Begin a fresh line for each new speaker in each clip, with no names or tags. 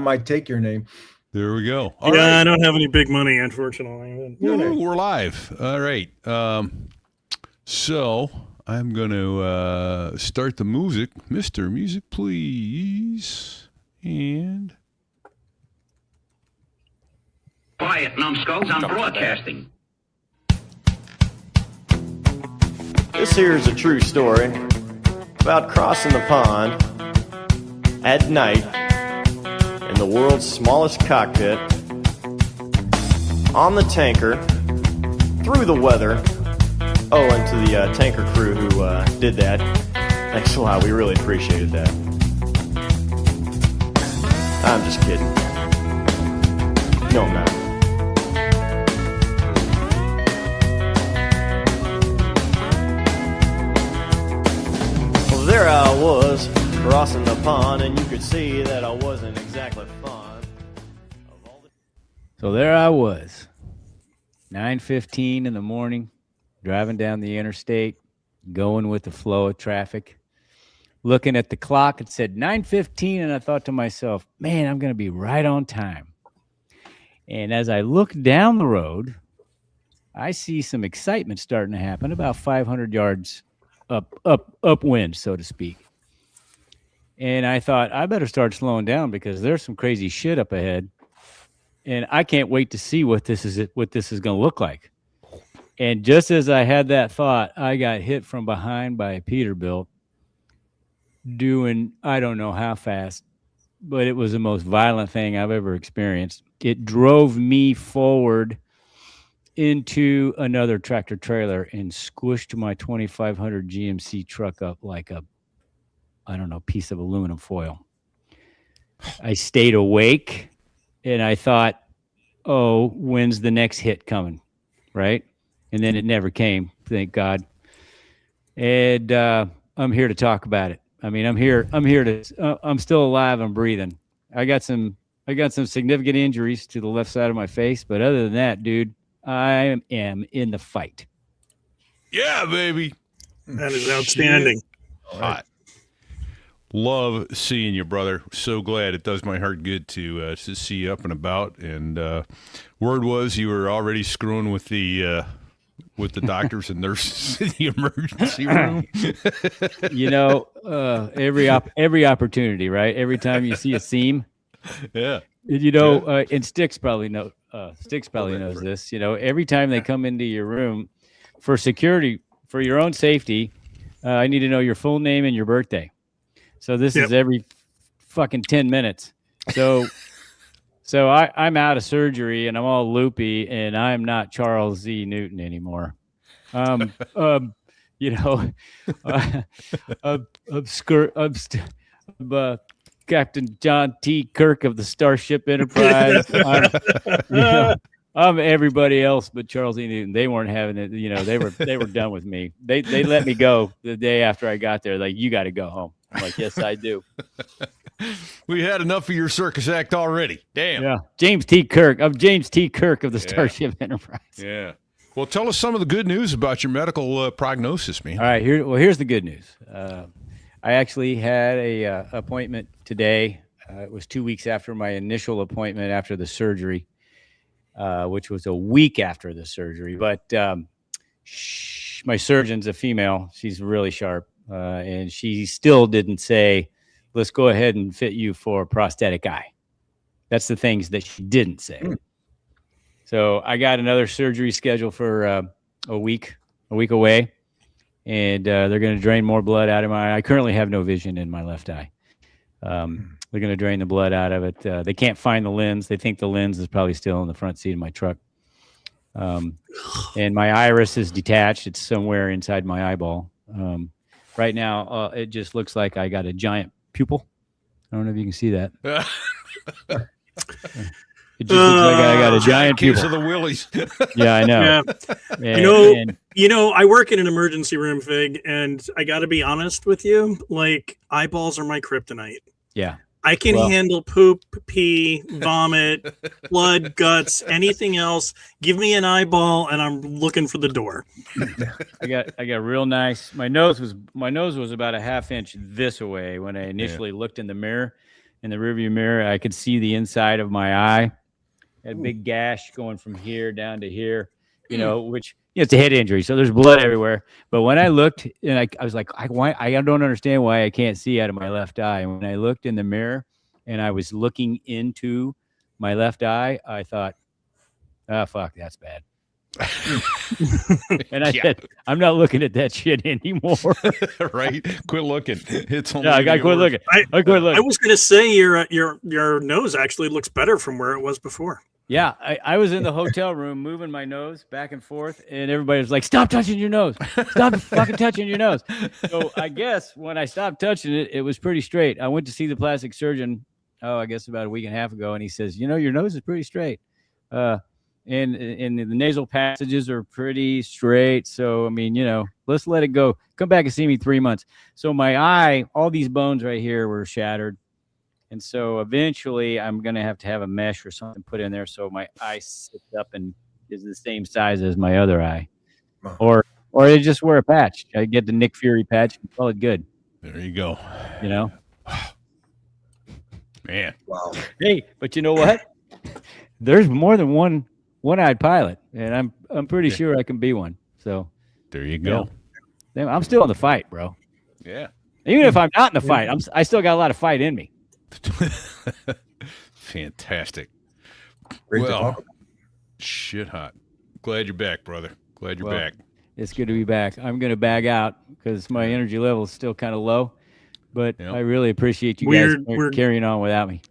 might take your name.
There we go.
All right. I don't have any big money, unfortunately.
We're live. All right. So I'm going to start the music. Mr. Music, please. And...
Quiet, numbskulls. I'm broadcasting.
This here is a true story about crossing the pond at night in the world's smallest cockpit, on the tanker, through the weather. Oh, and to the tanker crew who did that, thanks a lot. We really appreciated that. I'm just kidding. No, I'm not. Well, there I was, crossing the pond, and you could see that I wasn't exactly fond of all the...
So there I was, 9:15 in the morning, driving down the interstate, going with the flow of traffic, looking at the clock. It said 9:15, and I thought to myself, man, I'm going to be right on time. And as I look down the road, I see some excitement starting to happen about 500 yards upwind, so to speak. And I thought, I better start slowing down because there's some crazy shit up ahead. And I can't wait to see what this is going to look like. And just as I had that thought, I got hit from behind by a Peterbilt doing, I don't know how fast, but it was the most violent thing I've ever experienced. It drove me forward into another tractor trailer and squished my 2500 GMC truck up like a, I don't know, piece of aluminum foil. I stayed awake and I thought, oh, when's the next hit coming? Right? And then it never came, thank God. And I'm here to talk about it. I mean, I'm still alive. I'm breathing. I got some significant injuries to the left side of my face, but other than that, dude, I am in the fight.
Yeah, baby.
That is outstanding.
Hot. Love seeing you, brother. So glad. It does my heart good to see you up and about. And word was you were already screwing with the doctors and nurses in the emergency room.
You know, every opportunity, right? Every time you see a seam.
Yeah.
You know, and Sticks probably knows this. You know, every time they come into your room for security, for your own safety, I need to know your full name and your birthday. So this is every fucking 10 minutes. So I'm out of surgery and I'm all loopy and I'm not Charles Z. Newton anymore. You know, Captain John T. Kirk of the Starship Enterprise. I'm everybody else but Charles E. Newton. They weren't having it. You know, they were done with me. They let me go the day after I got there. Like, you got to go home. I'm like, yes, I do.
We had enough of your circus act already. Damn.
Yeah. James T. Kirk of the Starship Enterprise.
Yeah. Well, tell us some of the good news about your medical prognosis, man.
All right. Here's the good news. I actually had a appointment today. It was 2 weeks after my initial appointment after the surgery, which was a week after the surgery. But my surgeon's a female. She's really sharp. And she still didn't say, let's go ahead and fit you for a prosthetic eye. That's the things that she didn't say. So I got another surgery scheduled for a week away. And they're going to drain more blood out of my eye. I currently have no vision in my left eye. They're going to drain the blood out of it. They can't find the lens. They think the lens is probably still in the front seat of my truck. And my iris is detached. It's somewhere inside my eyeball. Right now, it just looks like I got a giant pupil. I don't know if you can see that. It just looks like I got a giant
case
pupil.
of the willies.
Yeah, I know.
Yeah. You know, I work in an emergency room, Fig, and I got to be honest with you. Like, eyeballs are my kryptonite.
Yeah.
I can handle poop, pee, vomit, blood, guts, anything else. Give me an eyeball, and I'm looking for the door.
I got real nice. My nose was about a half inch this away when I initially looked in the mirror. in the rearview mirror. I could see the inside of my eye. Had a big gash going from here down to here, which it's a head injury, so there's blood everywhere. But when I looked, and I was like, I don't understand why I can't see out of my left eye. And when I looked in the mirror and I was looking into my left eye, I thought, oh, fuck, that's bad. And I said, I'm not looking at that shit anymore.
Right? Quit looking. It's only
I got quit looking. I quit looking.
I was going to say your nose actually looks better from where it was before.
Yeah, I was in the hotel room moving my nose back and forth, and everybody was like, stop touching your nose. Stop fucking touching your nose. So I guess when I stopped touching it, it was pretty straight. I went to see the plastic surgeon, I guess about a week and a half ago, and he says, your nose is pretty straight. And the nasal passages are pretty straight. So, I mean, let's let it go. Come back and see me 3 months. So my eye, all these bones right here were shattered. And so eventually I'm going to have a mesh or something put in there so my eye sits up and is the same size as my other eye. Or I just wear a patch. I get the Nick Fury patch and call it good.
There you go. Man.
Wow.
Hey, but you know what? There's more than one-eyed pilot, and I'm pretty sure I can be one. So
there you go.
I'm still in the fight, bro.
Yeah.
Even if I'm not in the fight, I still got a lot of fight in me.
Fantastic.
Great to talk about.
Shit hot. Glad you're back, brother. Glad you're back.
It's good to be back. I'm going to bag out because my energy level is still kind of low, but I really appreciate you guys carrying on without me.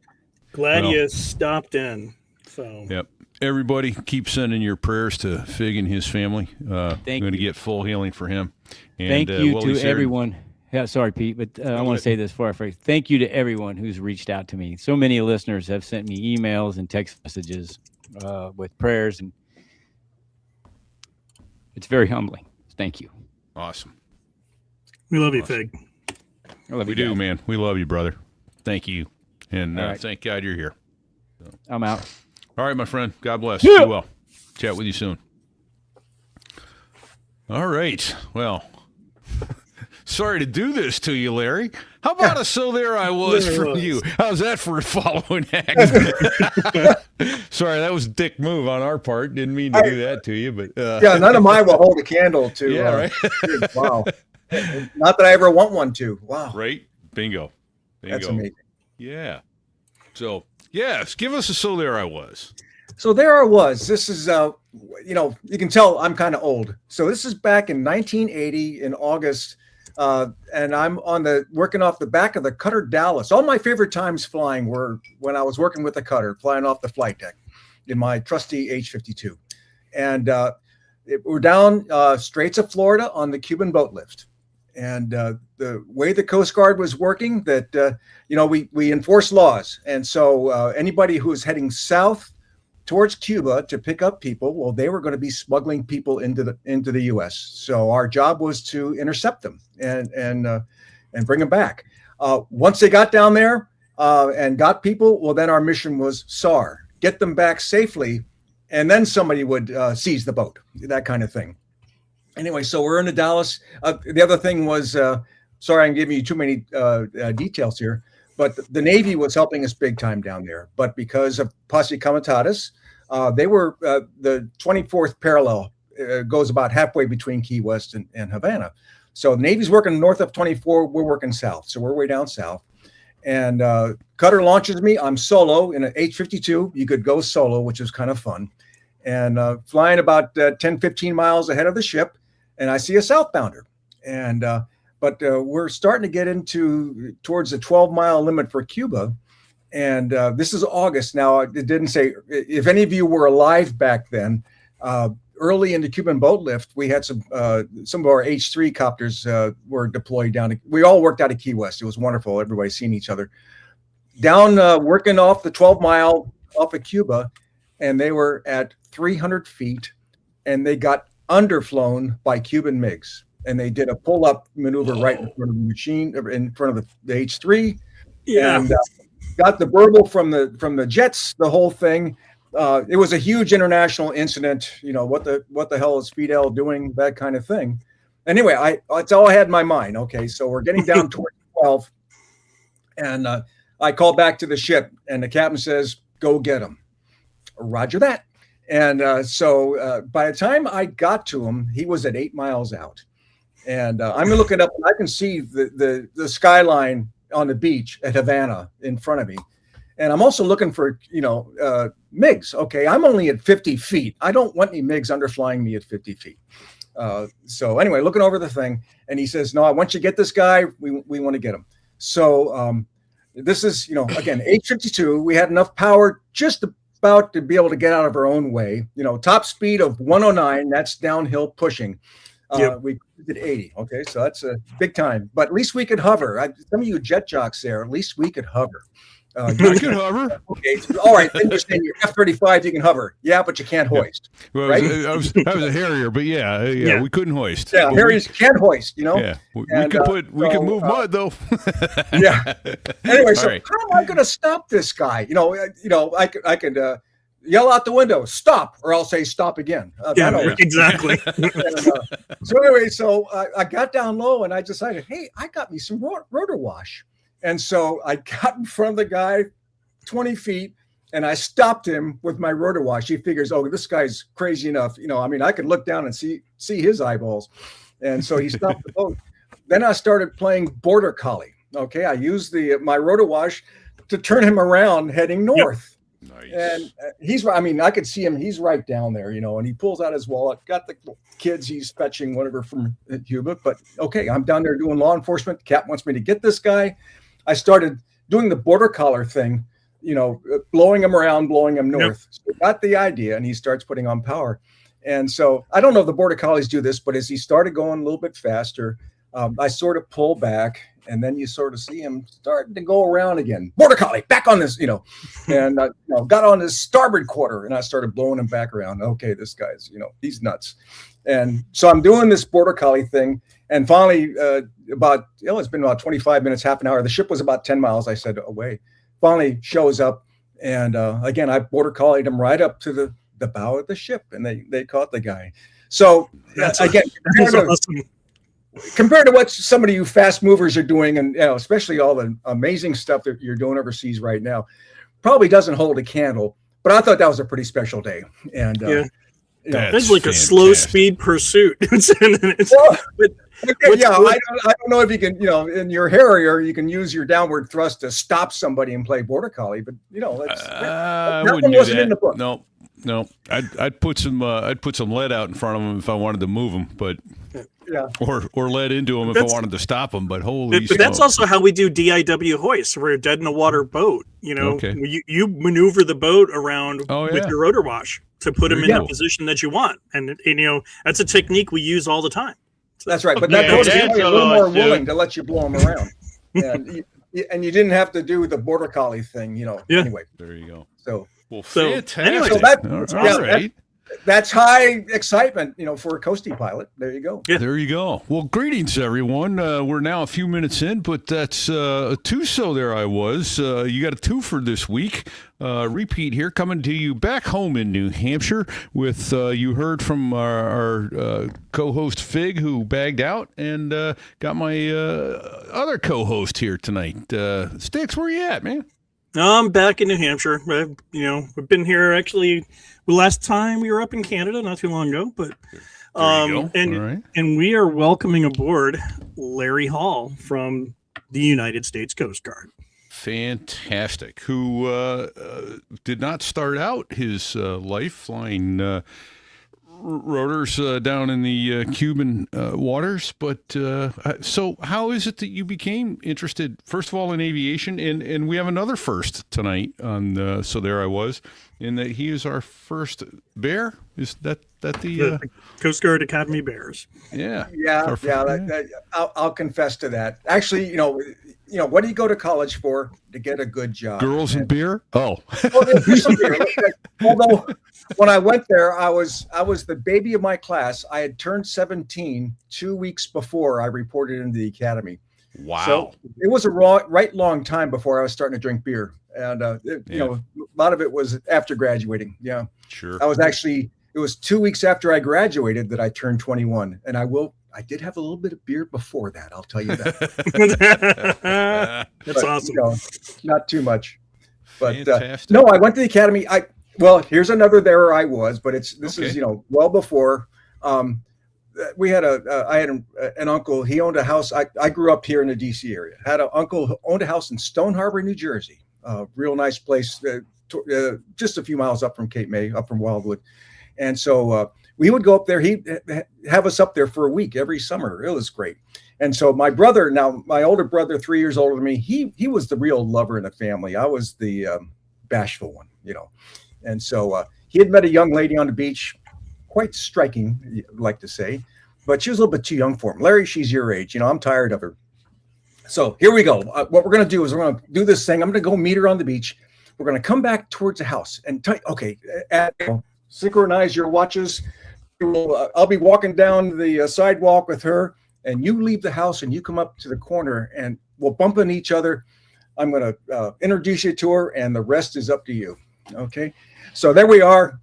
Glad you stopped in. So.
Yep. Everybody, keep sending your prayers to Fig and his family.
Thank you.
Going to get full healing for him. And,
thank you to everyone. Yeah, sorry, Pete, but I want to say this before I forget. Thank you to everyone who's reached out to me. So many listeners have sent me emails and text messages with prayers, and it's very humbling. Thank you.
Awesome.
We love you, Fig.
We do, man. We love you, brother. Thank you. And thank God you're here. So.
I'm out.
All right, my friend. God bless. Yeah. Be well. Chat with you soon. All right. Well, sorry to do this to you, Larry. How about a so there I was from you? How's that for a following act? Sorry, that was a dick move on our part. Didn't mean to do that to you, but
yeah, none of mine will hold a candle to.
Yeah, right.
Wow. Not that I ever want one to. Wow.
Right. Bingo.
That's amazing.
Yeah. So yes, give us a so there I was.
So there I was. This is, you can tell I'm kind of old. So this is back in 1980 in August. And I'm working off the back of the Cutter Dallas. All my favorite times flying were when I was working with the Cutter, flying off the flight deck in my trusty H-52. And we're down Straits of Florida on the Cuban boat lift. And the way the Coast Guard was working, that, we enforce laws. And so anybody who was heading south towards Cuba to pick up people, well, they were going to be smuggling people into the U.S. So our job was to intercept them and bring them back. Once they got down there and got people, well, then our mission was SAR, get them back safely, and then somebody would seize the boat, that kind of thing. Anyway, so we're in the Dallas. The other thing was, sorry, I'm giving you too many details here, but the Navy was helping us big time down there. But because of Posse Comitatus, they were the 24th parallel goes about halfway between Key West and Havana. So the Navy's working north of 24, we're working south. So we're way down south. And Cutter launches me. I'm solo in an H-52. You could go solo, which is kind of fun. And flying about 10, 15 miles ahead of the ship. And I see a southbounder. And but we're starting to get towards the 12-mile limit for Cuba. And this is August. Now, it didn't say, if any of you were alive back then, early in the Cuban boat lift, we had some of our H-3 copters were deployed down. We all worked out of Key West. It was wonderful. Everybody seeing each other. Down working off the 12-mile off of Cuba, and they were at 300 feet, and they got underflown by Cuban MiGs. And they did a pull-up maneuver right in front of the machine, in front of the H-3.
Yeah.
And got the burble from the jets, the whole thing. It was a huge international incident. What the hell is Fidel doing? That kind of thing. Anyway, that's all I had in my mind. Okay, so we're getting down towards 12, and I call back to the ship, and the captain says, "Go get him." Roger that. And so by the time I got to him, he was at 8 miles out. And I'm looking up, and I can see the skyline on the beach at Havana in front of me. And I'm also looking for, MiGs. Okay, I'm only at 50 feet. I don't want any MiGs underflying me at 50 feet. So anyway, looking over the thing, and he says, "No, I want you to get this guy. We want to get him." So this is, again, 8:52. We had enough power just about to be able to get out of our own way. Top speed of 109. That's downhill pushing. We did 80. Okay, so that's a big time. But at least we could hover. Some of you jet jocks there, at least we could hover.
I could hover.
Okay, all right. Then you're saying your F-35, you can hover. Yeah, but you can't hoist.
Well,
right?
I was a Harrier, but yeah, we couldn't hoist.
Yeah, Harriers can hoist.
Yeah, we could move mud though.
Yeah. Anyway, so
right.
how am I going to stop this guy? I could yell out the window, "Stop," or I'll say, "Stop" again.
Exactly.
So anyway, I got down low and I decided, hey, I got me some rotor wash. And so I got in front of the guy 20 feet and I stopped him with my rotor wash. He figures, oh, this guy's crazy enough. I could look down and see his eyeballs. And so he stopped the boat. Then I started playing border collie. Okay. I used my rotor wash to turn him around heading north.
Nice.
And I could see him. He's right down there, and he pulls out his wallet, got the kids he's fetching, whatever, from Cuba. But okay, I'm down there doing law enforcement. The cap wants me to get this guy. I started doing the border collar thing, blowing him around, blowing him north. So he got the idea, and he starts putting on power. And so I don't know if the border collies do this, but as he started going a little bit faster, I sort of pull back, and then you sort of see him starting to go around again. Border collie, back on this, and got on his starboard quarter, and I started blowing him back around. Okay, this guy's, he's nuts. And so I'm doing this border collie thing, and finally, it's been about 25 minutes, half an hour. The ship was about 10 miles, I said, away. Finally shows up, and again, I border collied him right up to the bow of the ship, and they caught the guy. So again, compared to what some of you fast movers are doing, and especially all the amazing stuff that you're doing overseas right now, probably doesn't hold a candle. But I thought that was a pretty special day, and
it's like a slow speed pursuit.
I don't know if you can, in your Harrier, you can use your downward thrust to stop somebody and play border collie, but
I wouldn't do that.
In the book.
No, I'd put some lead out in front of them if I wanted to move them, but.
Yeah.
Or lead into them if I wanted to stop them, but
But that's also how we do DIW hoists. We're a dead in a water boat.
Okay.
You maneuver the boat around with your rotor wash to put them in the position that you want, and that's a technique we use all the time.
That's right, but that boat is a little more willing to let you blow them around, and you didn't have to do the border collie thing, Anyway,
there you go.
So
fantastic.
Anyway, all right. That's high excitement, for a coastie pilot. There you go.
Yeah. There you go. Well, greetings, everyone. We're now a few minutes in, but that's a two-so there I was. You got a twofer this week. Repeat here, coming to you back home in New Hampshire with, you heard from our co-host Fig, who bagged out, and got my other co-host here tonight. Sticks, where you at, man?
I'm back in New Hampshire. We've been here actually. The last time we were up in Canada, not too long ago, but and we are welcoming aboard Larry Hall from the United States Coast Guard.
Fantastic. Who did not start out his life flying rotors down in the Cuban waters, but so how is it that you became interested, first of all, in aviation, and we have another first tonight on So There I Was, in that he is our first bear. Is that the
Coast Guard Academy Bears?
Yeah. I'll confess to that. Actually, what do you go to college for? To get a good job.
Girls and beer? Oh.
There's some beer. Although when I went there, I was the baby of my class. I had turned 17 2 weeks before I reported into the academy.
Wow.
So it was a right long time before I was starting to drink beer. And, a lot of it was after graduating. Yeah.
Sure.
It was 2 weeks after I graduated that I turned 21. And I will I did have a little bit of beer before that. I'll tell you that.
That's awesome.
Not too much. But
Fantastic.
no, I went to the academy. Well, here's another there I was, but this is well before. We had I had an uncle. He owned a house. I grew up here in the DC area. Had an uncle who owned a house in Stone Harbor, New Jersey. Real nice place, just a few miles up from Cape May, up from Wildwood. And so we would go up there. He'd have us up there for a week every summer. It was great. And so my brother, now my older brother, 3 years older than me, he was the real lover in the family. I was the bashful one, And so he had met a young lady on the beach, quite striking, I'd like to say, but she was a little bit too young for him. Larry, she's your age. I'm tired of her. So here we go. What we're going to do is we're going to do this thing. I'm going to go meet her on the beach. We're going to come back towards the house and synchronize your watches. I'll be walking down the sidewalk with her, and you leave the house and you come up to the corner and we'll bump into each other. I'm going to introduce you to her, and the rest is up to you. Okay. So there we are,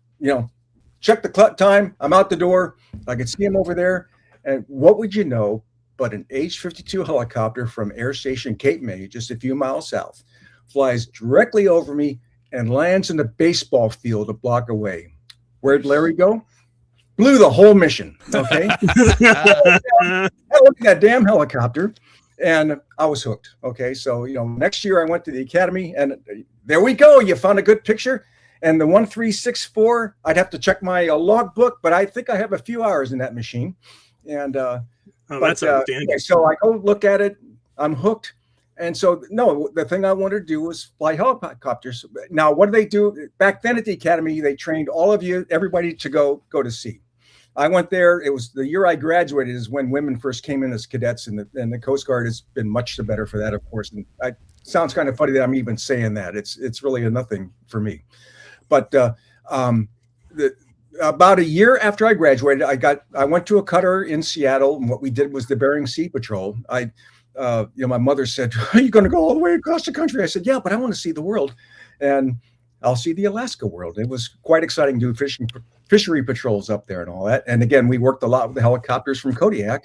check the clock time. I'm out the door. I could see him over there. And what would you know, but an H-52 helicopter from Air Station Cape May, just a few miles south, flies directly over me and lands in the baseball field a block away. Where'd Larry go? Blew the whole mission. Okay. I looked at that damn helicopter and I was hooked. Okay. So, next year I went to the academy, and there we go. You found a good picture. And the 1364, I'd have to check my logbook, but I think I have a few hours in that machine. And
that's outstanding.
So I go look at it. I'm hooked. And so, no, the thing I wanted to do was fly helicopters. Now, what do they do? Back then at the academy, they trained everybody to go to sea. I went there. It was the year I graduated is when women first came in as cadets, and the Coast Guard has been much the better for that, of course. And it sounds kind of funny that I'm even saying that. It's really a nothing for me. But about a year after I graduated, I went to a cutter in Seattle, and what we did was the Bering Sea Patrol. My mother said, "Are you going to go all the way across the country?" I said, "Yeah, but I want to see the world, and I'll see the Alaska world." It was quite exciting to do fishery patrols up there and all that. And again, we worked a lot with the helicopters from Kodiak.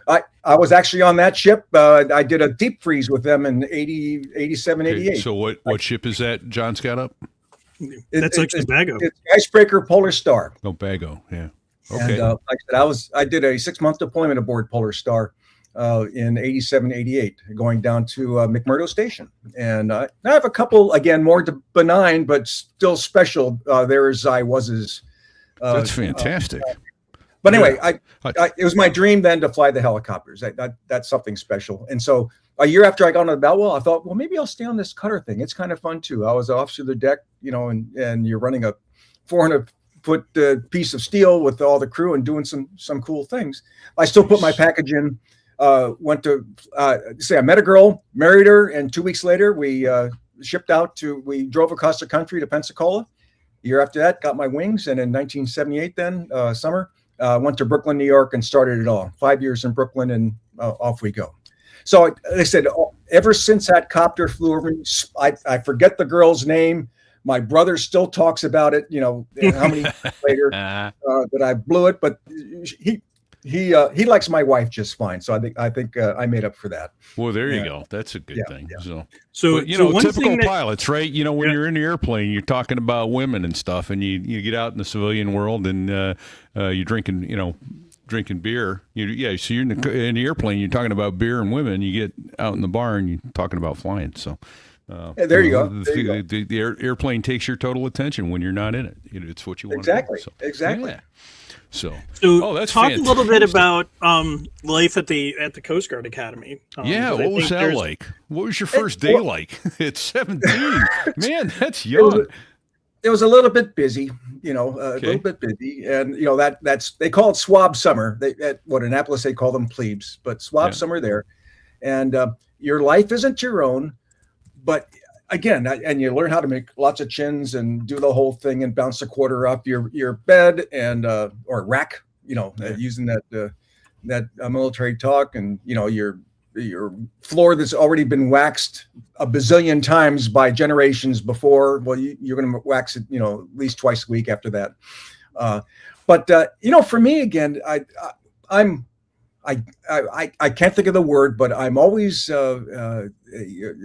I was actually on that ship. I did a deep freeze with them in 87, 88.
So what ship is that John's got up?
That's actually Bago.
It's Icebreaker Polar Star.
Oh, Bago, yeah. Okay.
And like I said, I did a 6-month deployment aboard Polar Star in 87, 88, going down to McMurdo Station. And I have a couple, again, more benign, but still special. There's I was's.
That's fantastic.
But anyway, it was my dream then to fly the helicopters. That's something special. And so a year after I got on the Bellwell, I thought, well, maybe I'll stay on this cutter thing. It's kind of fun too. I was officer of the deck, and you're running a 400-foot piece of steel with all the crew and doing some cool things. I still put my package in. Went to I met a girl, married her, and 2 weeks later we we drove across the country to Pensacola. A year after that, got my wings, and in 1978, summer, went to Brooklyn, New York, and started it all. 5 years in Brooklyn, and off we go. So they said, ever since that copter flew over me, I forget the girl's name. My brother still talks about it. How many years later that I blew it, but he likes my wife just fine. So I think I made up for that.
Well, there you go. That's a good thing.
Yeah.
So typical pilots, right? When you're in the airplane, you're talking about women and stuff, and you get out in the civilian world and you're drinking beer. So you're in the airplane, you're talking about beer and women. You get out in the bar and you're talking about flying. So
there you go.
The airplane takes your total attention when you're not in it. It's what you want
exactly.
to do.
Exactly.
Yeah. So
that's talk fantastic. A little bit about life at the Coast Guard Academy.
What was that like? What was your first day like? At 17, man, that's young.
It was a little bit busy, a little bit busy, and that's they call it swab summer. At Annapolis they call them plebes, but swab summer there, and your life isn't your own, but. Again, and you learn how to make lots of chins and do the whole thing and bounce a quarter off your bed and or rack, using that military talk, and your floor that's already been waxed a bazillion times by generations before. Well, you're going to wax it, at least twice a week after that. But for me, again, I I can't think of the word, but I'm always a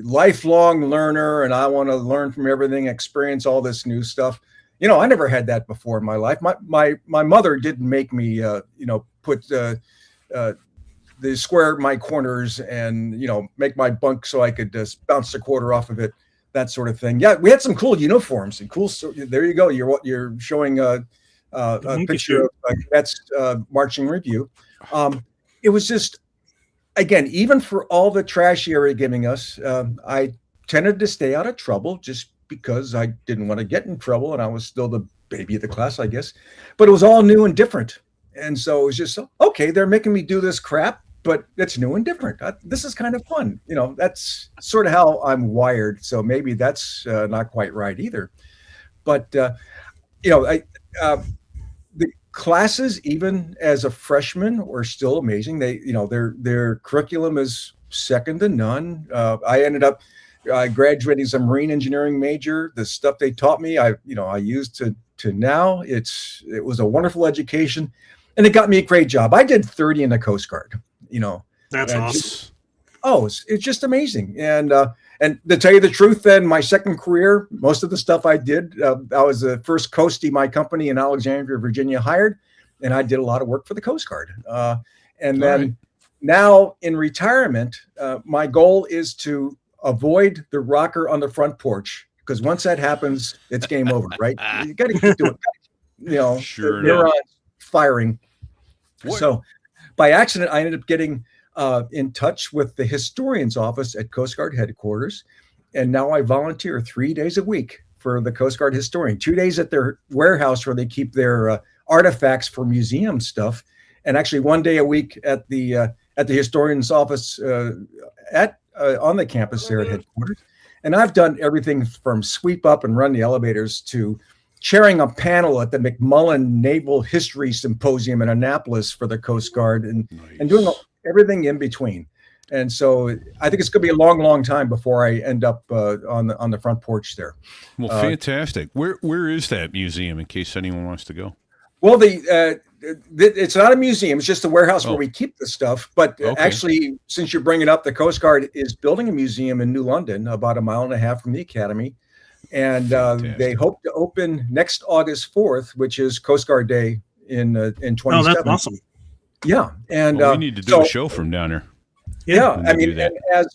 lifelong learner, and I want to learn from everything, experience all this new stuff. I never had that before in my life. My mother didn't make me put the square my corners and make my bunk so I could bounce the quarter off of it, that sort of thing. Yeah, we had some cool uniforms and cool. So there you go. You're showing a picture of that's marching review. It was just, again, even for all the trash you were giving us, I tended to stay out of trouble just because I didn't want to get in trouble, and I was still the baby of the class, I guess. But it was all new and different. And so it was just, okay, they're making me do this crap, but it's new and different. This is kind of fun. That's sort of how I'm wired. So maybe that's not quite right either. But, the classes, even as a freshman, were still amazing. Their curriculum is second to none. I ended up graduating as a marine engineering major. The stuff they taught me, I used to now. It was a wonderful education, and it got me a great job. I did 30 in the Coast Guard.
That's awesome.
It's just amazing. And to tell you the truth, then my second career, most of the stuff I did, I was the first coastie my company in Alexandria, Virginia hired, and I did a lot of work for the Coast Guard. And then now in retirement, my goal is to avoid the rocker on the front porch, because once that happens, it's game over, right? You got to keep doing it.
Sure,
neurons firing. So by accident, I ended up getting in touch with the historian's office at Coast Guard headquarters. And now I volunteer 3 days a week for the Coast Guard historian, 2 days at their warehouse where they keep their artifacts for museum stuff. And actually 1 day a week at the historian's office on the campus there at headquarters. And I've done everything from sweep up and run the elevators to chairing a panel at the McMullen Naval History Symposium in Annapolis for the Coast Guard, and doing everything in between. And so I think it's going to be a long, long time before I end up on the front porch there.
Well, fantastic. Where is that museum, in case anyone wants to go?
Well, it's not a museum. It's just a warehouse where we keep the stuff. But actually, since you're bringing up, the Coast Guard is building a museum in New London, about 1.5 miles from the academy. And they hope to open next August 4th, which is Coast Guard Day in 2027.
Oh, that's awesome.
Yeah. And
we need to do a show from down there.
Yeah. I mean, and as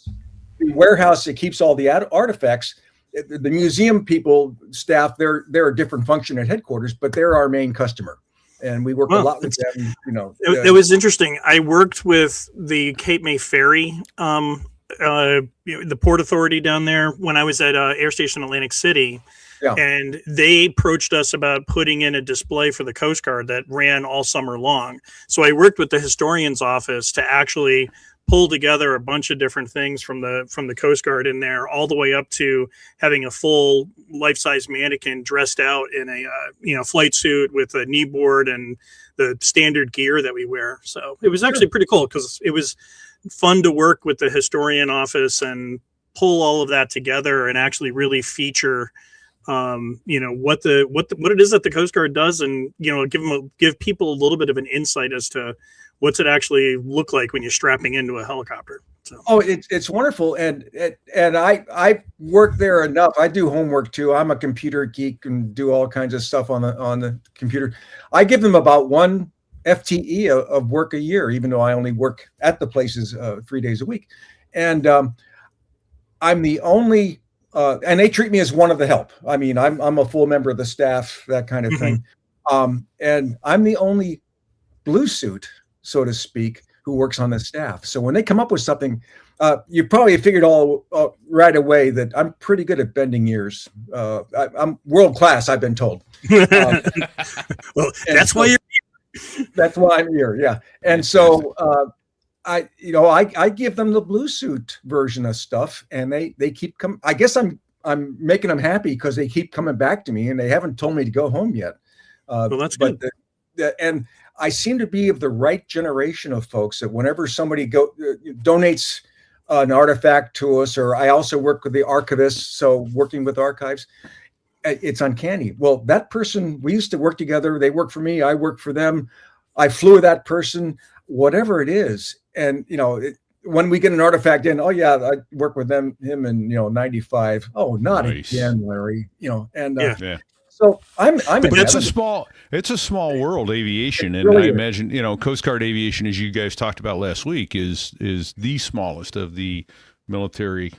the warehouse that keeps all the artifacts, the museum people, staff, they're a different function at headquarters, but they're our main customer. And we work a lot with them.
It was interesting. I worked with the Cape May Ferry, the Port Authority down there when I was at Air Station Atlantic City. Yeah. And they approached us about putting in a display for the Coast Guard that ran all summer long. So I worked with the historian's office to actually pull together a bunch of different things from the Coast Guard in there, all the way up to having a full life-size mannequin dressed out in a flight suit with a knee board and the standard gear that we wear. So it was actually pretty cool, because it was fun to work with the historian office and pull all of that together and actually really feature what it is that the Coast Guard does, and give people a little bit of an insight as to what's it actually look like when you're strapping into a helicopter. So.
Oh, it's wonderful, and I work there enough. I do homework too. I'm a computer geek and do all kinds of stuff on the computer. I give them about 1 FTE of work a year, even though I only work at the places 3 days a week, and I'm the only. And they treat me as one of the help. I mean, I'm a full member of the staff, that kind of thing. And I'm the only blue suit, so to speak, who works on the staff. So when they come up with something, you probably figured right away that I'm pretty good at bending ears. I'm world class, I've been told.
Well, that's why you're here.
That's why I'm here. Yeah. And so I give them the blue suit version of stuff, and they keep coming. I guess I'm making them happy because they keep coming back to me, and they haven't told me to go home yet.
Well, that's good.
And I seem to be of the right generation of folks that whenever somebody donates an artifact to us, or I also work with the archivists, so working with archives, it's uncanny. Well, that person, we used to work together. They work for me. I work for them. I flew with that person. whatever it is. And, when we get an artifact in, oh yeah, I work with him in, 95. Oh, not
Nice.
again, Larry, and
Yeah.
so I'm
But
in
it's
heaven.
it's a small world, aviation, and
really
I
is.
imagine Coast Guard aviation, as you guys talked about last week, is the smallest of the military,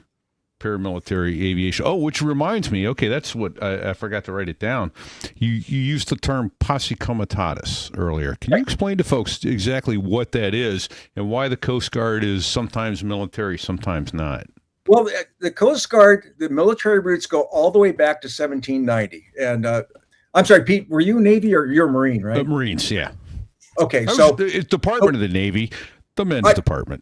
paramilitary aviation. Oh, which reminds me, okay, that's what I forgot to write it down. You used the term posse comitatus earlier. Can you explain to folks exactly what that is and why the Coast Guard is sometimes military, sometimes not?
Well, the Coast Guard, the military roots go all the way back to 1790. And I'm sorry, Pete, were you Navy or you're Marine, right?
Marines, yeah.
Okay,
I
so
was the Department of the Navy, the men's department.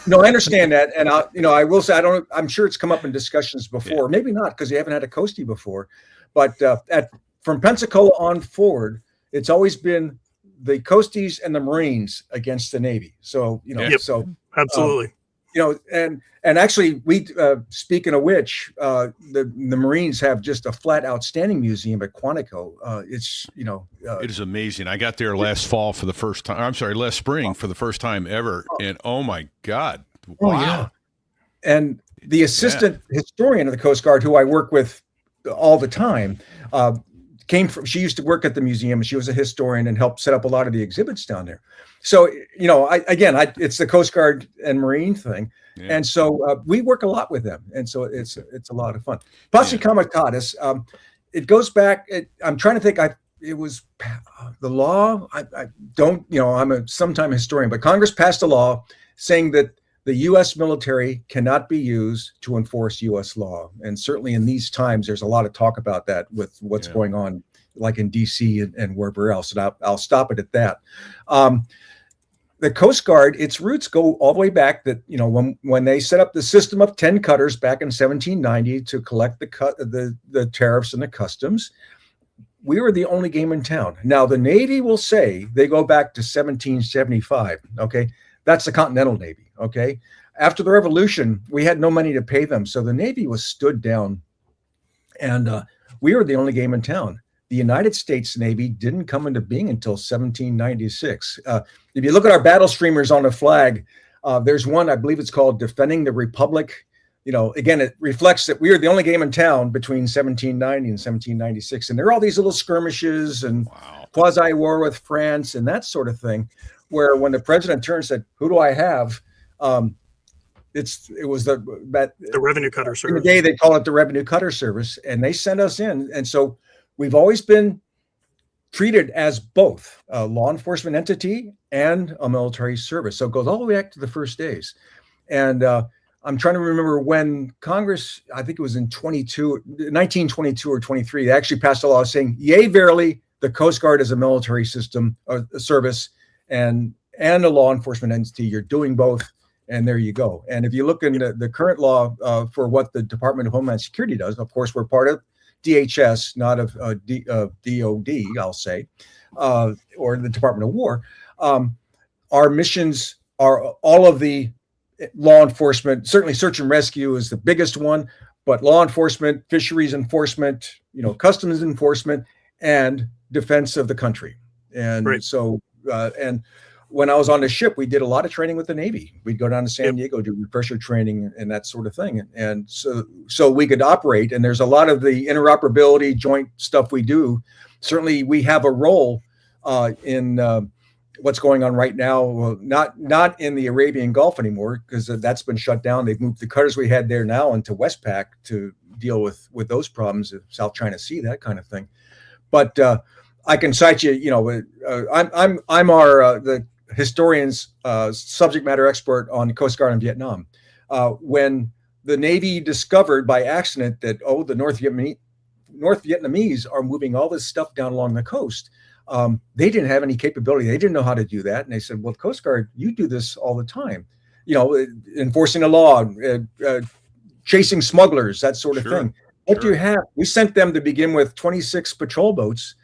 no, I understand that, and I will say I'm sure it's come up in discussions before. Maybe not because you haven't had a coastie before, but from Pensacola on forward, it's always been the coasties and the Marines against the Navy. So so
Absolutely.
And actually, we speaking of which, the Marines have just a flat outstanding museum at Quantico.
It is amazing. I got there last fall for the first time. I'm sorry, last spring for the first time ever, and oh my God, wow!
Oh, yeah. And the assistant historian of the Coast Guard, who I work with all the time, she used to work at the museum, and she was a historian and helped set up a lot of the exhibits down there. So, it's the Coast Guard and Marine thing. Yeah. And so we work a lot with them. And so it's a lot of fun. Posse comitatus, it goes back. I'm trying to think. It was the law. I don't, I'm a sometime historian, but Congress passed a law saying that the U.S. military cannot be used to enforce U.S. law. And certainly in these times, there's a lot of talk about that with what's going on, like in D.C. and wherever else. And I'll stop it at that. The Coast Guard, its roots go all the way back that, when they set up the system of 10 cutters back in 1790 to collect the tariffs and the customs, we were the only game in town. Now, the Navy will say they go back to 1775, okay? That's the Continental Navy, okay? After the Revolution, we had no money to pay them, so the Navy was stood down, and we were the only game in town. The United States Navy didn't come into being until 1796. If you look at our battle streamers on the flag, there's one, I believe it's called Defending the Republic. Again, it reflects that we were the only game in town between 1790 and 1796. And there are all these little skirmishes and quasi-war with France and that sort of thing, where when the president turned and said, "Who do I have?" It was the
Revenue Cutter Service.
Today they call it the Revenue Cutter Service, and they sent us in. And so we've always been treated as both a law enforcement entity and a military service. So it goes all the way back to the first days. And I'm trying to remember when Congress, I think it was in 1922 or 23, they actually passed a law saying, yea, verily, the Coast Guard is a military system, a service, and a law enforcement entity. You're doing both, and there you go. And if you look in the current law for what the Department of Homeland Security does, of course, we're part of DHS, not of DOD, I'll say, or the Department of War. Our missions are all of the law enforcement. Certainly search and rescue is the biggest one, but law enforcement, fisheries enforcement, customs enforcement, and defense of the country. And so, and when I was on the ship, we did a lot of training with the Navy. We'd go down to San Diego, do refresher training and that sort of thing. And so we could operate, and there's a lot of the interoperability joint stuff we do. Certainly we have a role in what's going on right now. Well, not in the Arabian Gulf anymore, because that's been shut down. They've moved the cutters we had there now into Westpac to deal with those problems of South China Sea, that kind of thing. But I can cite you, I'm the historian's subject matter expert on the Coast Guard in Vietnam. When the Navy discovered by accident that, the North Vietnamese are moving all this stuff down along the coast, they didn't have any capability. They didn't know how to do that. And they said, well, Coast Guard, you do this all the time, enforcing the law, chasing smugglers, that sort of thing. What do you have? We sent them to begin with 26 patrol boats.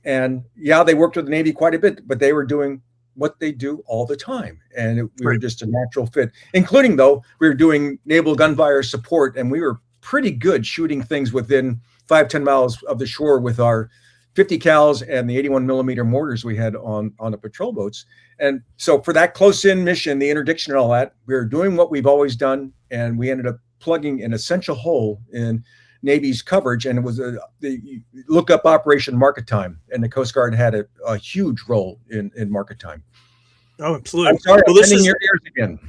And they worked with the Navy quite a bit, but they were doing what they do all the time. And we were just a natural fit, including, though, we were doing naval gunfire support, and we were pretty good shooting things within 5-10 miles of the shore with our 50 cals and the 81 millimeter mortars we had on the patrol boats. And so for that close in mission, the interdiction and all that, we were doing what we've always done. And we ended up plugging an essential hole in Navy's coverage. And it was the lookup operation market time. And the Coast Guard had a huge role in market time.
Oh, absolutely.
I'm sorry,
well,
I'm
this is
your ears again.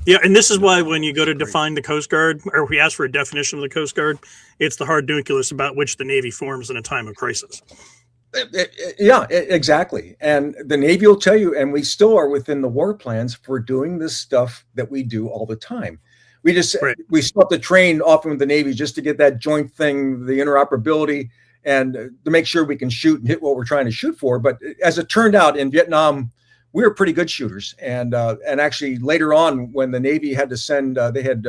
Yeah, and this is why when you go to define the Coast Guard, or if we ask for a definition of the Coast Guard, it's the hard nucleus about which the Navy forms in a time of crisis.
Yeah, exactly. And the Navy will tell you, and we still are within the war plans for doing this stuff that we do all the time. We just we still have to train often with the Navy just to get that joint thing, the interoperability, and to make sure we can shoot and hit what we're trying to shoot for. But as it turned out, in Vietnam, we were pretty good shooters. And actually later on, when the Navy had to send, they had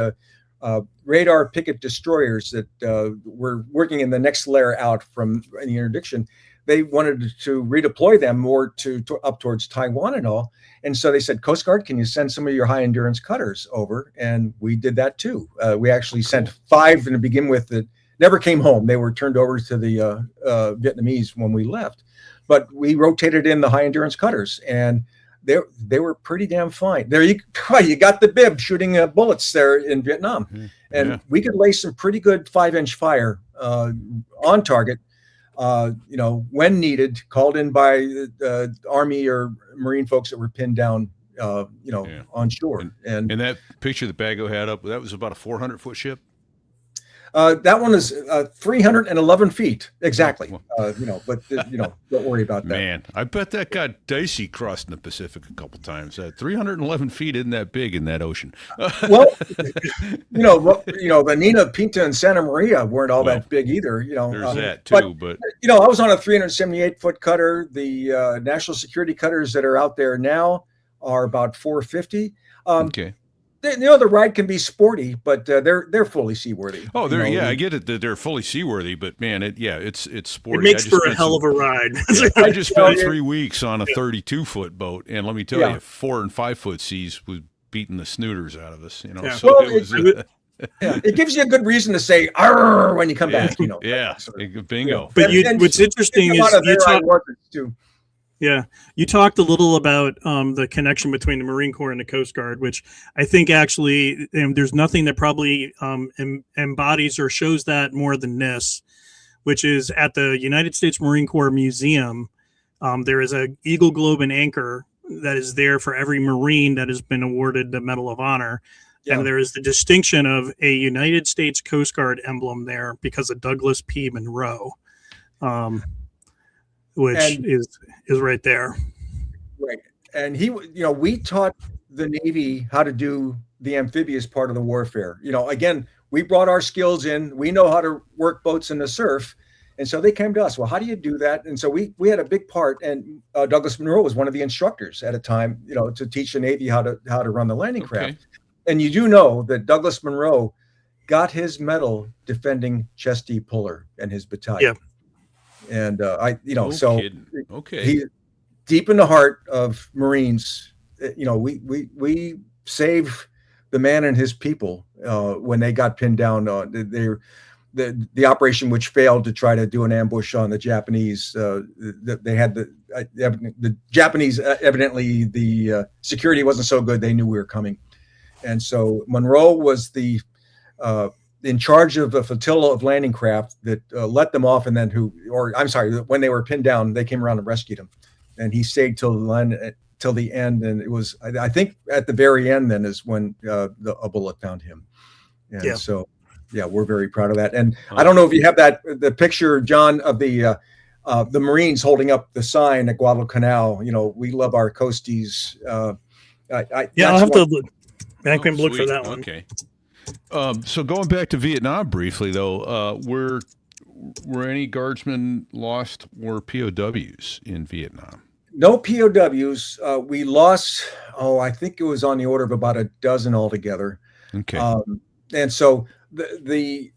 radar picket destroyers that were working in the next layer out from the interdiction. They wanted to redeploy them more to up towards Taiwan and all. And so they said, Coast Guard, can you send some of your high endurance cutters over? And we did that too. We actually sent 5 to begin with that never came home. They were turned over to the Vietnamese when we left. But we rotated in the high endurance cutters, and they were pretty damn fine. There you got the bib shooting bullets there in Vietnam. Mm-hmm. And we could lay some pretty good 5-inch fire on target. When needed, called in by Army or Marine folks that were pinned down, on shore.
And that picture that Bago had up, that was about a 400-foot ship?
That one is 311 feet exactly. Don't worry about that.
Man, I bet that got dicey crossing the Pacific a couple times. 311 feet isn't that big in that ocean.
Well, the Nina, Pinta, and Santa Maria weren't all that big either.
There's that too. But
I was on a 378-foot cutter. The national security cutters that are out there now are about 450. Okay. The ride can be sporty, but they're fully seaworthy.
Oh, I get it that they're fully seaworthy, but man, it's sporty.
It makes for a hell of a ride.
I just spent 3 weeks on a 32-foot boat, and let me tell you, 4 and 5 foot seas was beating the snooters out of us. So
it gives you a good reason to say "arr" when you come back.
Bingo.
But what's interesting is you talk. Too. Yeah, you talked a little about the connection between the Marine Corps and the Coast Guard, which I think actually there's nothing that probably embodies or shows that more than this, which is at the United States Marine Corps Museum. There is a Eagle, Globe, and Anchor that is there for every Marine that has been awarded the Medal of Honor. Yeah. And there is the distinction of a United States Coast Guard emblem there because of Douglas P. Monroe. Which is right there.
Right. And we taught the Navy how to do the amphibious part of the warfare. Again, we brought our skills in. We know how to work boats in the surf. And so they came to us. Well, how do you do that? And so we had a big part. And Douglas Monroe was one of the instructors at a time, to teach the Navy how to run the landing craft. And you do know that Douglas Monroe got his medal defending Chesty Puller and his battalion. Yeah. And he's deep in the heart of Marines. We save the man and his people when they got pinned down. The operation which failed to try to do an ambush on the Japanese. They had the Japanese evidently the security wasn't so good. They knew we were coming, and so Monroe was in charge of a flotilla of landing craft that let them off, and then when they were pinned down, they came around and rescued him, and he stayed till the end. And it was, I think, at the very end then is when a bullet found him, and so we're very proud of that. And I don't know if you have the picture, John, of the Marines holding up the sign at Guadalcanal. We love our coasties.
I'll have to look. I can look for that one.
Okay. So going back to Vietnam briefly, though, were any guardsmen lost or POWs in Vietnam?
No POWs. We lost, I think it was on the order of about a dozen altogether.
Okay.
And so we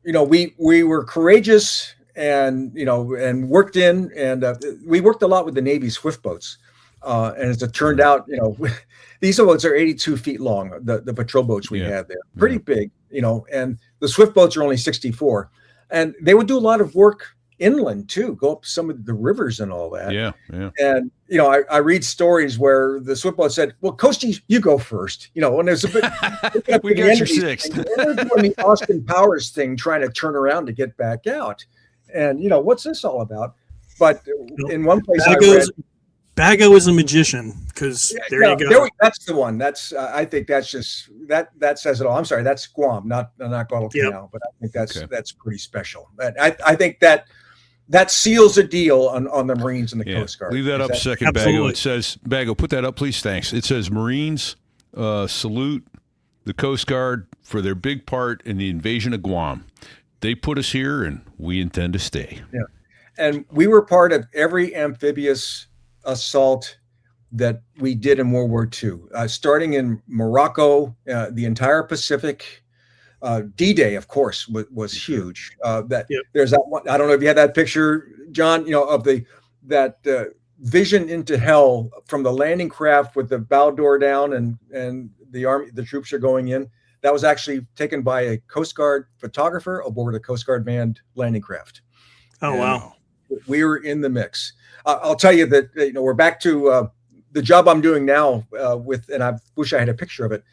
were courageous and worked in, and we worked a lot with the Navy swift boats. And as it turned out, these boats are 82 feet long, the patrol boats we had there, pretty big, and the swift boats are only 64. And they would do a lot of work inland too, go up some of the rivers and all that.
Yeah, yeah.
And I read stories where the switchboat said, "Well, Coastie, you go first." And there's a bit.
We got your sixth.
They're doing the Austin Powers thing, trying to turn around to get back out. And what's this all about? But in one place,
Bago is a magician, because you go.
That's the one. That's I think that's just that says it all. I'm sorry, that's Guam, not Guadalcanal, but I think that's pretty special. But I think that seals a deal on the Marines and the Coast Guard.
Leave that up a second, Bago. It says, Bago, put that up, please. Thanks. It says Marines salute the Coast Guard for their big part in the invasion of Guam. They put us here, and we intend to stay.
Yeah, and we were part of every amphibious assault that we did in World War II, starting in Morocco, the entire Pacific. D-Day, of course, was huge. There's that one. I don't know if you had that picture, John. Of that vision into hell from the landing craft with the bow door down and the troops are going in. That was actually taken by a Coast Guard photographer aboard a Coast Guard manned landing craft.
Oh, wow.
We were in the mix. I'll tell you that we're back to the job I'm doing now and I wish I had a picture of it.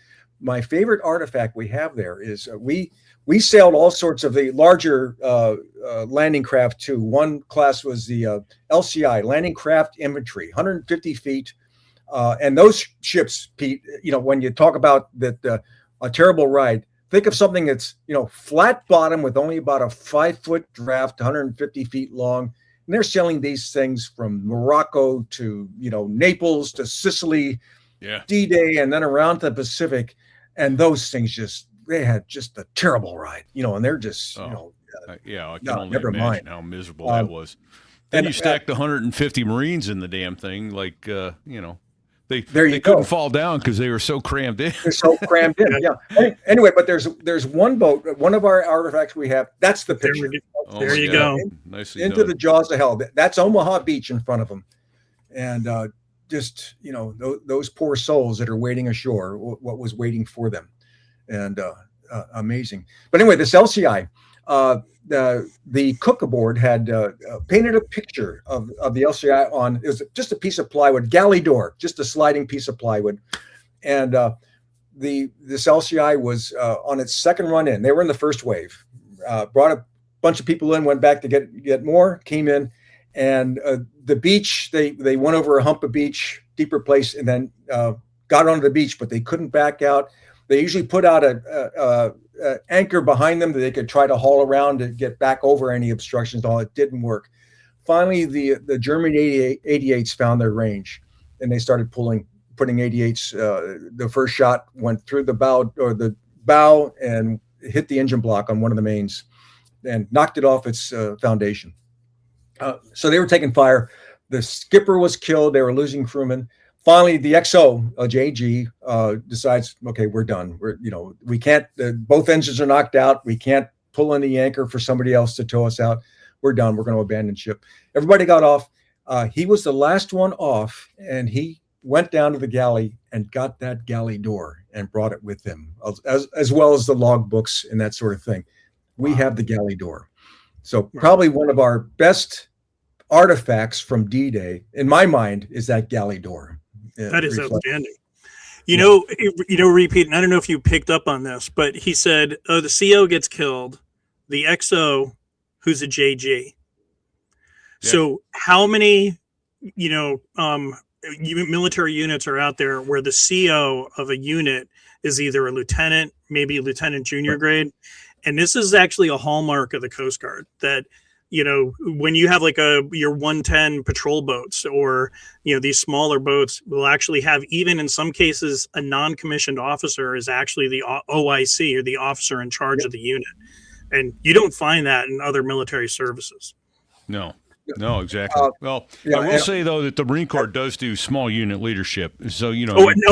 My favorite artifact we have there is we sailed all sorts of the larger landing craft too. One class was the LCI, Landing Craft Infantry, 150 feet. And those ships, Pete, when you talk about that a terrible ride, think of something that's, flat bottom with only about a 5-foot draft, 150 feet long. And they're sailing these things from Morocco to, Naples to Sicily, D-Day, and then around to the Pacific. And those things they had just a terrible ride, and they're just,
I can only imagine how miserable that was. Then you stacked 150 Marines in the damn thing, like, they couldn't fall down because they were so crammed in.
They're so crammed in, yeah. Anyway, but there's one boat, one of our artifacts we have. That's the picture.
There you go.
Nicely
into
done.
the jaws of hell. That's Omaha Beach in front of them, and just those poor souls that are waiting ashore. What was waiting for them, and amazing. But anyway, this LCI. The cook aboard had painted a picture of the LCI on. It was just a piece of plywood, galley door, just a sliding piece of plywood, and this LCI was on its second run in. They were in the first wave. Brought a bunch of people in, went back to get more, came in, and the beach. They went over a hump of beach, deeper place, and then got onto the beach, but they couldn't back out. They usually put out a anchor behind them that they could try to haul around to get back over any obstructions. All it didn't work. Finally, the German 88s found their range, and they started putting 88s. The first shot went through the bow and hit the engine block on one of the mains, and knocked it off its foundation. So they were taking fire. The skipper was killed. They were losing crewmen. Finally, the XO, JG, decides, okay, we're done. We can't, both engines are knocked out. We can't pull in the anchor for somebody else to tow us out. We're done. We're going to abandon ship. Everybody got off. He was the last one off, and he went down to the galley and got that galley door and brought it with him, as well as the log books and that sort of thing. We have the galley door. So probably one of our best artifacts from D-Day, in my mind, is that galley door.
That is outstanding. Repeat, and I don't know if you picked up on this, but he said, the CO gets killed, the XO, who's a JG. Yeah. So how many, military units are out there where the CO of a unit is either a lieutenant, maybe a lieutenant junior grade? And this is actually a hallmark of the Coast Guard, that when you have like your 110 patrol boats, or these smaller boats will actually have, even in some cases, a non-commissioned officer is actually the OIC, or the officer in charge of the unit, and you don't find that in other military services.
No, exactly. I will say though that the Marine Corps does do small unit leadership. So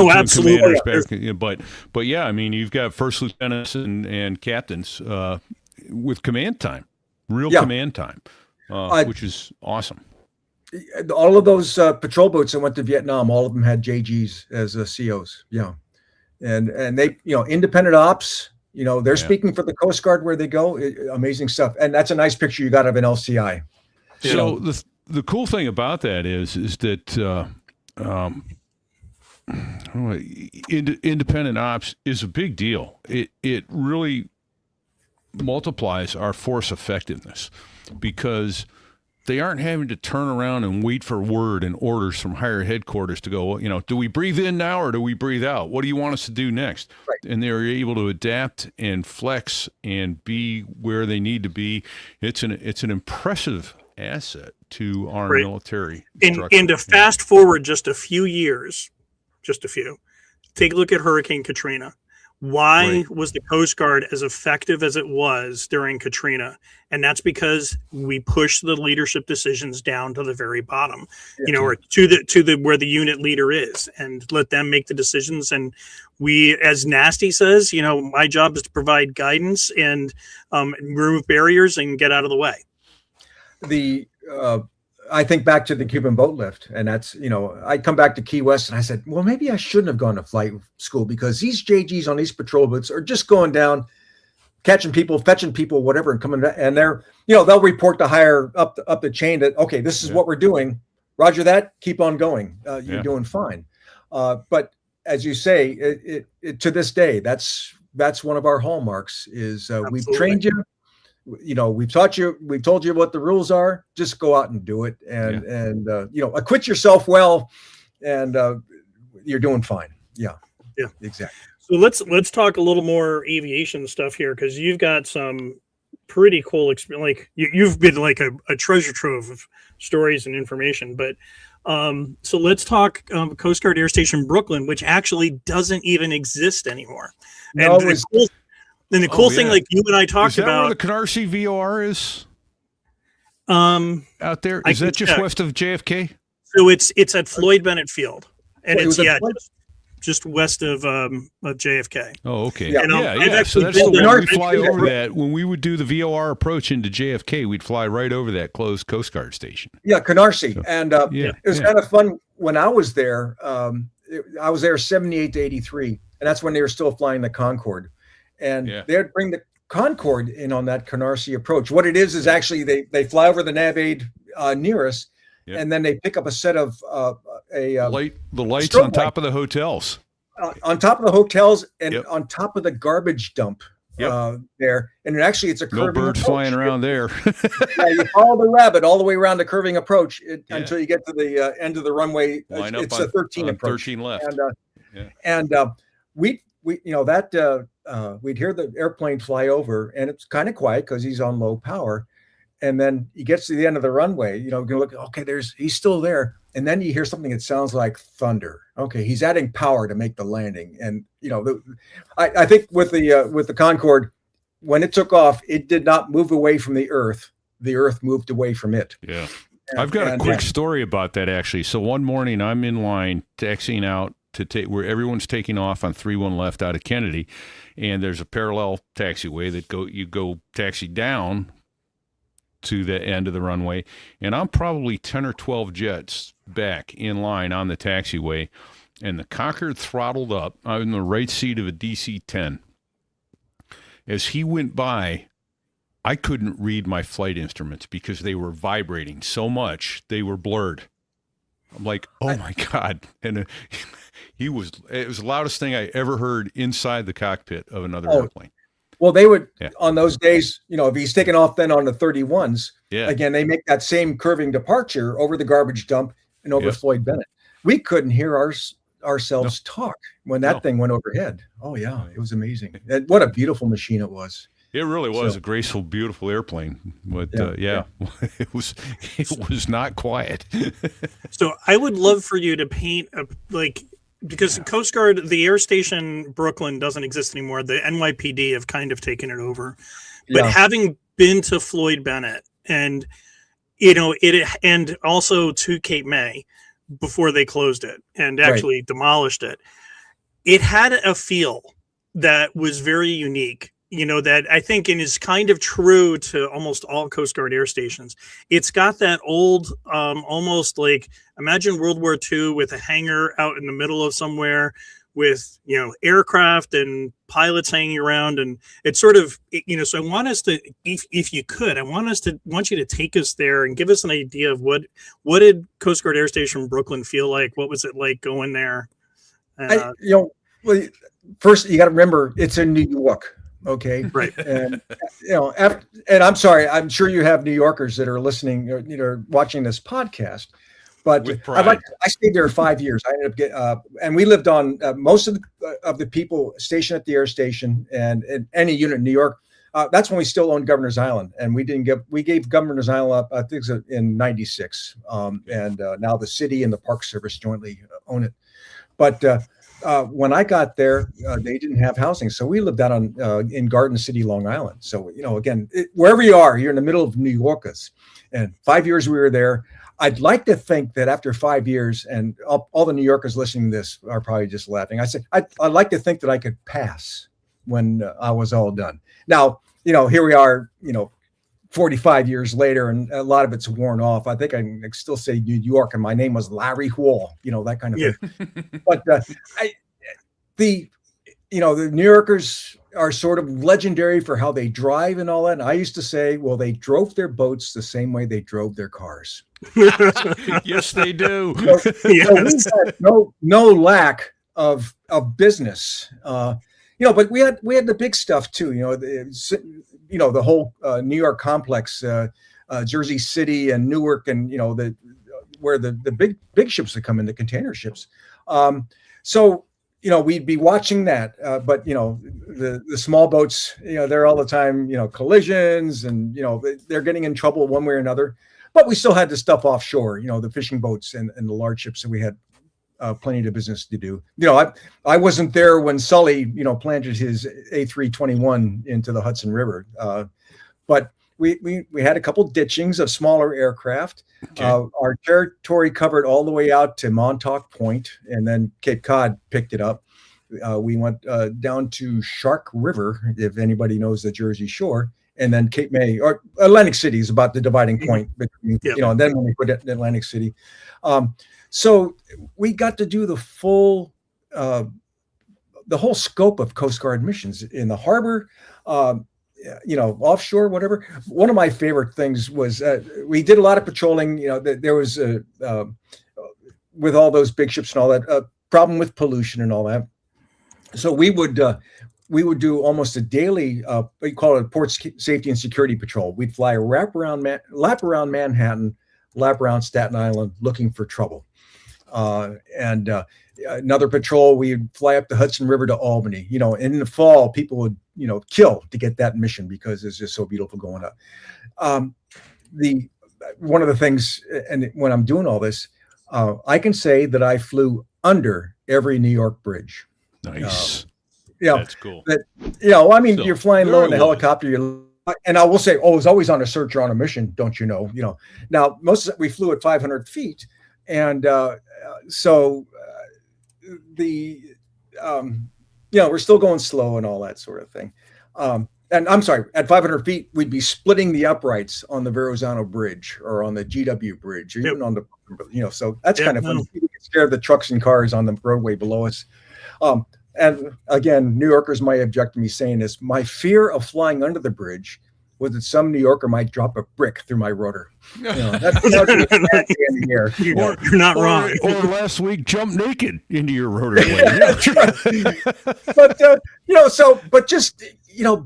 absolutely.
But yeah, I mean, you've got first lieutenants and captains with command time. Command time, which is awesome.
All of those patrol boats that went to Vietnam, all of them had JGs as COs. Yeah, and they, independent ops. They're speaking for the Coast Guard where they go. Amazing stuff, and that's a nice picture you got of an LCI.
So the cool thing about that is that independent ops is a big deal. It really multiplies our force effectiveness because they aren't having to turn around and wait for word and orders from higher headquarters to go, well, you know, do we breathe in now or do we breathe out? What do you want us to do next? Right. And they're able to adapt and flex and be where they need to be. It's an impressive asset to our military.
And to fast forward just a few years, take a look at Hurricane Katrina. Why was the Coast Guard as effective as it was during Katrina? And that's because we pushed the leadership decisions down to the very bottom, or to the where the unit leader is, and let them make the decisions. And we, as Nasty says, my job is to provide guidance and remove barriers and get out of the way.
I think back to the Cuban boat lift, and that's, I come back to Key West and I said, well, maybe I shouldn't have gone to flight school because these JGs on these patrol boats are just going down, catching people, fetching people, whatever, and coming back. And they're, they'll report to higher up the chain that, okay, this is what we're doing. Roger that. Keep on going. You're doing fine. But as you say, it to this day, that's one of our hallmarks is we've trained you. We've taught you, we've told you what the rules are, just go out and do it and acquit yourself well and you're doing fine. Yeah, exactly.
So let's talk a little more aviation stuff here. Cause you've got some pretty cool experience. Like you've been like a treasure trove of stories and information, but so let's talk Coast Guard Air Station Brooklyn, which actually doesn't even exist anymore.
No,
And the cool thing, like you and I talked about,
where the Canarsie VOR is out there. Is that just west of JFK?
So it's at Floyd Bennett Field, and it's just west of JFK.
Oh, okay.
And
so that's the way we fly over that. When we would do the VOR approach into JFK, we'd fly right over that closed Coast Guard station.
Yeah, Canarsie, and it was kind of fun when I was there. I was there 78 to 83, and that's when they were still flying the Concorde. And they'd bring the Concorde in on that Canarsie approach. What it is actually they fly over the nav aid near us, and then they pick up a set of
the lights on top of the hotels.
On top of the hotels and on top of the garbage dump there. And it's a curving
no birds
approach.
flying around there.
You follow the rabbit all the way around the curving approach until you get to the end of the runway. It's a 13 approach.
13 left.
And we we'd hear the airplane fly over, and it's kind of quiet because he's on low power. And then he gets to the end of the runway. You can look. Okay, he's still there. And then you hear something that sounds like thunder. Okay, he's adding power to make the landing. And I think with the Concorde, when it took off, it did not move away from the Earth. The Earth moved away from it.
Yeah, I've got a quick story about that actually. So one morning, I'm in line taxiing out to take where everyone's taking off on 3-1 left out of Kennedy, and there's a parallel taxiway that you go taxi down to the end of the runway, and I'm probably 10 or 12 jets back in line on the taxiway, and the Concorde throttled up. I'm in the right seat of a DC-10. As he went by, I couldn't read my flight instruments because they were vibrating so much they were blurred. I'm like, oh my God. And it was the loudest thing I ever heard inside the cockpit of another airplane.
Well, they would, on those days, if he's taking off then on the 31s, again, they make that same curving departure over the garbage dump and over Floyd Bennett. We couldn't hear ourselves talk when that thing went overhead. Oh, yeah. It was amazing. And what a beautiful machine it was.
It really was a graceful, beautiful airplane, but it was not quiet.
So I would love for you to paint because Coast Guard, the Air Station Brooklyn doesn't exist anymore. The NYPD have kind of taken it over, but having been to Floyd Bennett and and also to Cape May before they closed it and actually demolished it, it had a feel that was very unique. That I think is kind of true to almost all Coast Guard air stations. It's got that old, almost like, imagine World War II with a hangar out in the middle of somewhere with, aircraft and pilots hanging around. And it's sort of, so I want us to, if you could, I want you to take us there and give us an idea of what did Coast Guard Air Station Brooklyn feel like? What was it like going there?
Well, first you got to remember it's in New York. Okay.
Right.
And, and I'm sorry, I'm sure you have New Yorkers that are listening or, watching this podcast, but I stayed there 5 years. I ended up and we lived on most of the people stationed at the air station and any unit in New York. That's when we still owned Governor's Island, and we gave Governor's Island up, I think, in '96. And now the city and the Park Service jointly own it. But when I got there, they didn't have housing, so we lived out in Garden City, Long Island. So again, wherever you are, you're in the middle of New Yorkers. And 5 years we were there. I'd like to think that after 5 years, and all the New Yorkers listening to this are probably just laughing. I said I'd like to think that I could pass when I was all done. Now, here we are, 45 years later, and a lot of it's worn off. I think I can still say New York, and my name was Larry Hall, that kind of thing. But the New Yorkers are sort of legendary for how they drive and all that. And I used to say, well, they drove their boats the same way they drove their cars.
Yes, they do.
So we had no lack of business. But we had the big stuff too. The whole New York complex, Jersey City and Newark, and where the big ships that come in, the container ships. So we'd be watching that, but the small boats, they're all the time, collisions, and they're getting in trouble one way or another. But we still had the stuff offshore, the fishing boats and the large ships that we had plenty of business to do. I wasn't there when Sully, planted his A321 into the Hudson River, but we had a couple ditchings of smaller aircraft. Okay. Our territory covered all the way out to Montauk Point, and then Cape Cod picked it up. We went down to Shark River, if anybody knows the Jersey Shore, and then Cape May, or Atlantic City is about the dividing point between, and then when we put it in Atlantic City. So we got to do the whole scope of Coast Guard missions in the harbor, offshore, whatever. One of my favorite things was we did a lot of patrolling. There was with all those big ships and all that problem with pollution and all that. So we would do almost a daily, we call it a port safety and security patrol. We'd fly a lap around Manhattan, lap around Staten Island, looking for trouble. And another patrol, we'd fly up the Hudson River to Albany. In the fall, people would, kill to get that mission because it's just so beautiful going up. One of the things, and when I'm doing all this, I can say that I flew under every New York bridge.
Nice. That's cool.
You're flying low in the helicopter. And I will say, it was always on a search or on a mission, don't you know? Now we flew at 500 feet, and we're still going slow and all that sort of thing. And I'm sorry, at 500 feet, we'd be splitting the uprights on the Verrazano Bridge or on the GW Bridge, or even on the, so that's kind of fun. People get scared of the trucks and cars on the roadway below us. And again, New Yorkers might object to me saying this. My fear of flying under the bridge was that some New Yorker might drop a brick through my rotor. That's in the air.
You're not wrong.
Or last week, jump naked into your rotor.
But just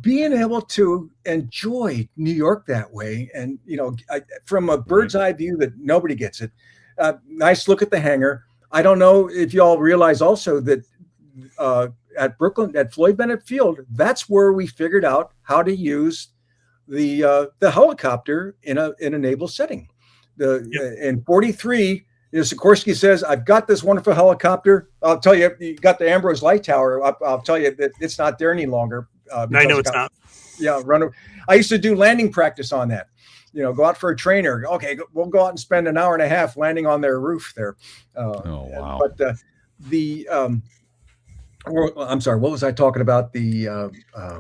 being able to enjoy New York that way, and from a bird's eye view that nobody gets it. Nice look at the hangar. I don't know if you all realize also that. At Brooklyn, at Floyd Bennett Field, that's where we figured out how to use the helicopter in a naval setting. In 43, Sikorsky says, "I've got this wonderful helicopter. I'll tell you, you got the Ambrose Light Tower. I'll tell you that it's not there any longer."
I know it's not.
Yeah, I used to do landing practice on that. Go out for a trainer. Okay, we'll go out and spend an hour and a half landing on their roof there.
Wow!
But I'm sorry, what was I talking about?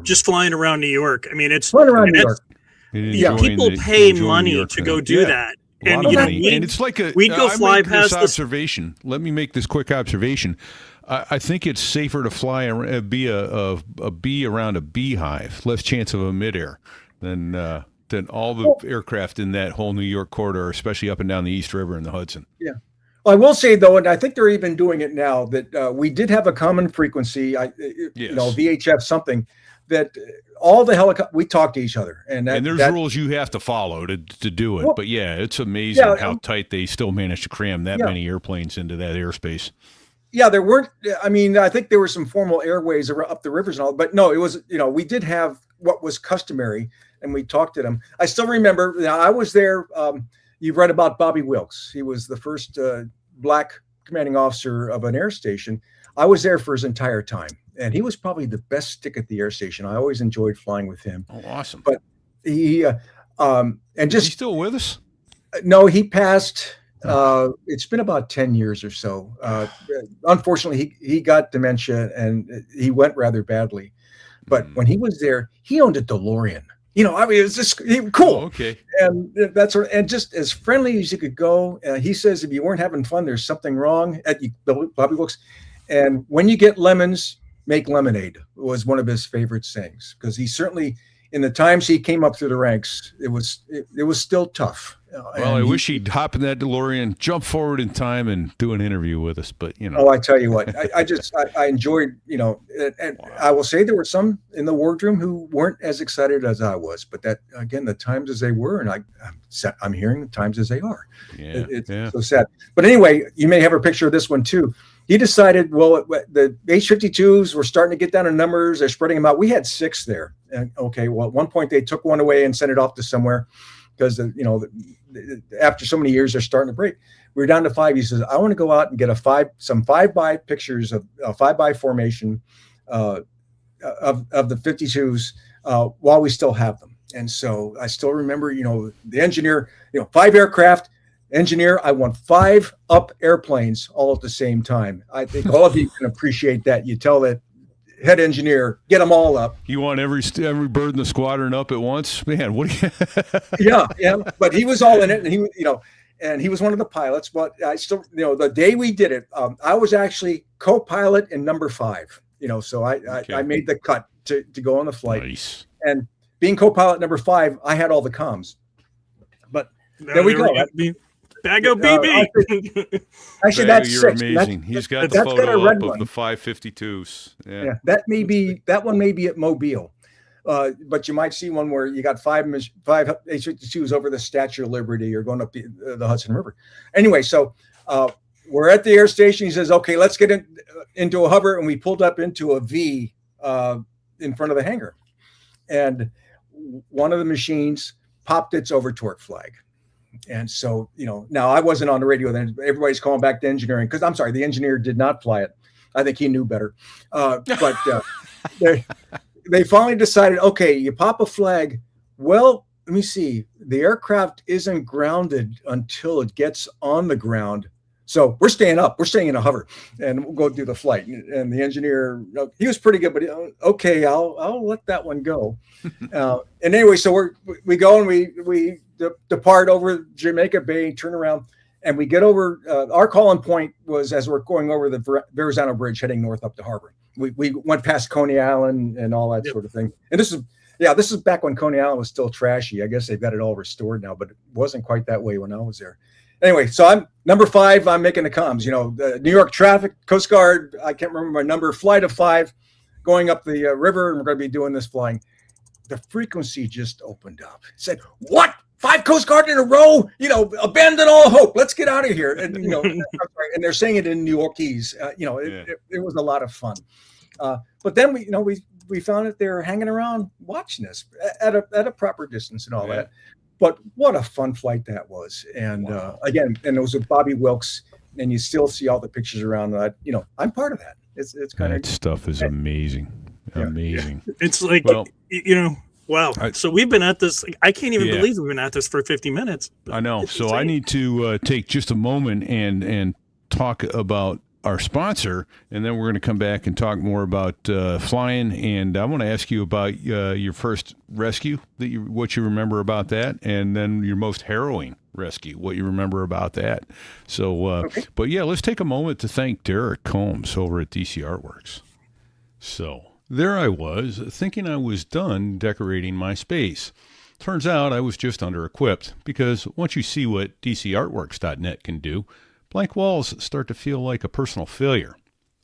Just flying around New York. It's
flying around New York.
People pay money to go do that.
And it's like
we'd go fly past
this observation. Let me make this quick observation. I think it's safer to fly a bee around a beehive, less chance of a midair than all the aircraft in that whole New York corridor, especially up and down the East River and the Hudson.
Yeah. Well, I will say, though, and I think they're even doing it now, that we did have a common frequency, VHF something, that all the helicopters, we talk to each other. And
there's rules you have to follow to do it. Well, but yeah, it's amazing how tight they still managed to cram that many airplanes into that airspace.
Yeah, there weren't, I mean, I think there were some formal airways up the rivers and all, but no, it was, we did have what was customary, and we talked to them. I still remember, I was there, you've read about Bobby Wilkes. He was the first Black commanding officer of an air station. I was there for his entire time, and he was probably the best stick at the air station. I always enjoyed flying with him.
Oh, awesome.
But he, and just.
Is he still with us?
No, he passed. It's been about 10 years or so. Unfortunately, he got dementia, and he went rather badly. But when he was there, he owned a DeLorean. I mean, it's just cool.
Oh, okay.
And that's and just as friendly as you could go. He says, if you weren't having fun, there's something wrong. Bobby Wilkes. And when you get lemons, make lemonade was one of his favorite sayings, because he certainly, in the times he came up through the ranks, it was still tough.
Well, I wish he'd hop in that DeLorean, jump forward in time, and do an interview with us. But
Oh, I tell you what, I enjoyed, and I will say there were some in the wardroom who weren't as excited as I was. But that, again, the times as they were, and I'm hearing the times as they are.
Yeah,
it's so sad. But anyway, you may have a picture of this one too. He decided, well, the H-52s were starting to get down in numbers. They're spreading them out. We had 6 there. And okay, well, at one point they took one away and sent it off to somewhere, because after so many years they're starting to break. We were down to 5. He says, I want to go out and get some 5x pictures of a 5x formation of the 52s while we still have them. And so I still remember, the engineer, 5 aircraft. Engineer, I want 5 up airplanes all at the same time. I think all of you can appreciate that. You tell that head engineer, get them all up.
You want every bird in the squadron up at once, man? What do you?
yeah. But he was all in it, and he was one of the pilots. But I still, the day we did it, I was actually co-pilot in number 5. So I made the cut to go on the flight.
Nice.
And being co-pilot number 5, I had all the comms. But there we go.
Bago BB.
Actually, that's
you're
6.
He's got the photo up of the 552s.
Yeah, that one may be at Mobile, but you might see one where you got 5 H-52s over the Statue of Liberty or going up the Hudson River. Anyway, so we're at the air station. He says, "Okay, let's get into a hover," and we pulled up into a V in front of the hangar, and one of the machines popped its over torque flag. And so, now I wasn't on the radio then. Everybody's calling back to engineering, because I'm sorry, the engineer did not fly it. I think he knew better. But they finally decided, okay, you pop a flag. Well, let me see. The aircraft isn't grounded until it gets on the ground. So we're staying up. We're staying in a hover, and we'll go do the flight. And the engineer, he was pretty good, but okay, I'll let that one go. And anyway, so we go and we depart over Jamaica Bay, turn around, and we get over. Our call-in point was as we're going over the Verrazano Bridge, heading north up the harbor. We went past Coney Island and all that sort of thing. And this is back when Coney Island was still trashy. I guess they've got it all restored now, but it wasn't quite that way when I was there. Anyway, so I'm number 5. I'm making the comms. The New York traffic, Coast Guard. I can't remember my number. Flight of 5, going up the river, and we're going to be doing this flying. The frequency just opened up. It said, "What? 5 Coast Guard in a row? Abandon all hope. Let's get out of here." And and they're saying it in New Yorkese. It was a lot of fun. But then we found that they're hanging around watching us at a proper distance and all that. But what a fun flight that was. And again, and it was with Bobby Wilkes, and you still see all the pictures around that. I'm part of that. It's kind of,
that stuff is amazing.
Yeah.
Amazing.
It's like, wow. So we've been at this. I can't even believe we've been at this for 50 minutes.
I know. So insane. I need to take just a moment and talk about our sponsor, and then we're going to come back and talk more about flying. And I want to ask you about your first rescue, what you remember about that, and then your most harrowing rescue, what you remember about that. So, but yeah, let's take a moment to thank Derek Combs over at DC Artworks. So there I was, thinking I was done decorating my space. Turns out I was just under-equipped, because once you see what DCArtworks.net can do, blank walls start to feel like a personal failure.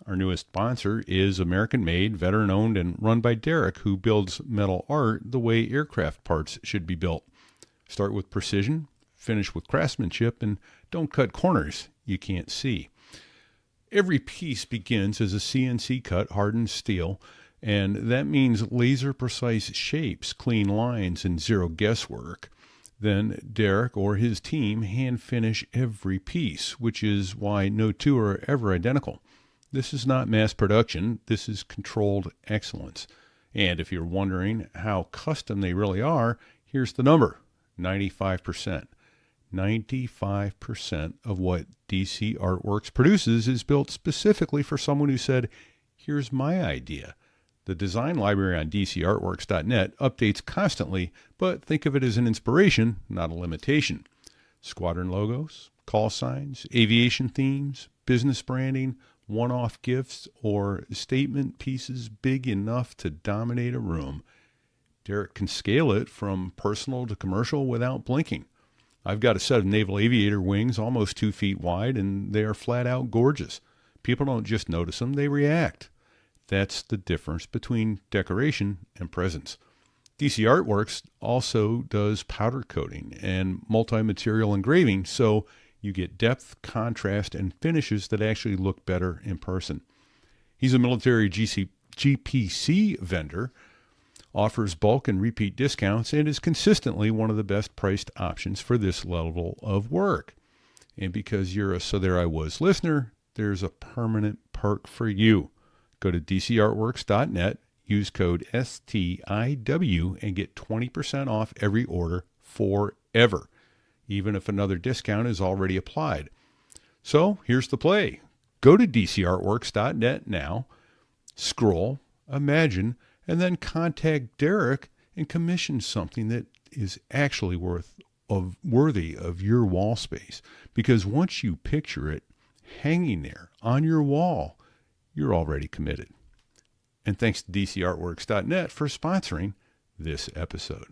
Our newest sponsor is American-made, veteran-owned, and run by Derek, who builds metal art the way aircraft parts should be built. Start with precision, finish with craftsmanship, and don't cut corners you can't see. Every piece begins as a CNC cut hardened steel, and that means laser precise shapes, clean lines, and zero guesswork. Then Derek or his team hand finish every piece, which is why no two are ever identical. This is not mass production. This is controlled excellence. And if you're wondering how custom they really are, here's the number, 95%. 95% of what DC Artworks produces is built specifically for someone who said, here's my idea. The design library on DCArtworks.net updates constantly, but think of it as an inspiration, not a limitation. Squadron logos, call signs, aviation themes, business branding, one-off gifts, or statement pieces big enough to dominate a room. Derek can scale it from personal to commercial without blinking. I've got a set of naval aviator wings almost 2 feet wide, and they are flat out gorgeous. People don't just notice them, they react. That's the difference between decoration and presence. DC Artworks also does powder coating and multi-material engraving, so you get depth, contrast, and finishes that actually look better in person. He's a military GPC vendor, offers bulk and repeat discounts, and is consistently one of the best priced options for this level of work. And because you're a So There I Was listener, there's a permanent perk for you. Go to DCArtworks.net, use code STIW, and get 20% off every order forever, even if another discount is already applied. So here's the play. Go to DCArtworks.net now, scroll, imagine, and then contact Derek and commission something that is actually worthy of your wall space. Because once you picture it hanging there on your wall, you're already committed. And thanks to DCArtworks.net for sponsoring this episode.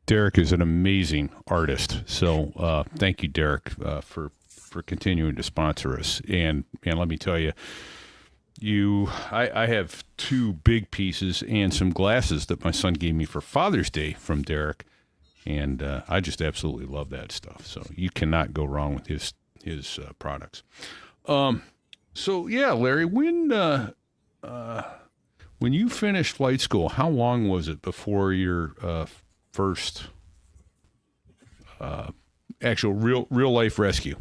Derek is an amazing artist. So thank you, Derek, for continuing to sponsor us. And let me tell you, I have 2 big pieces and some glasses that my son gave me for Father's Day from Derek. And I just absolutely love that stuff. So you cannot go wrong with his products. So yeah, Larry, when you finished flight school, how long was it before your first actual real life rescue?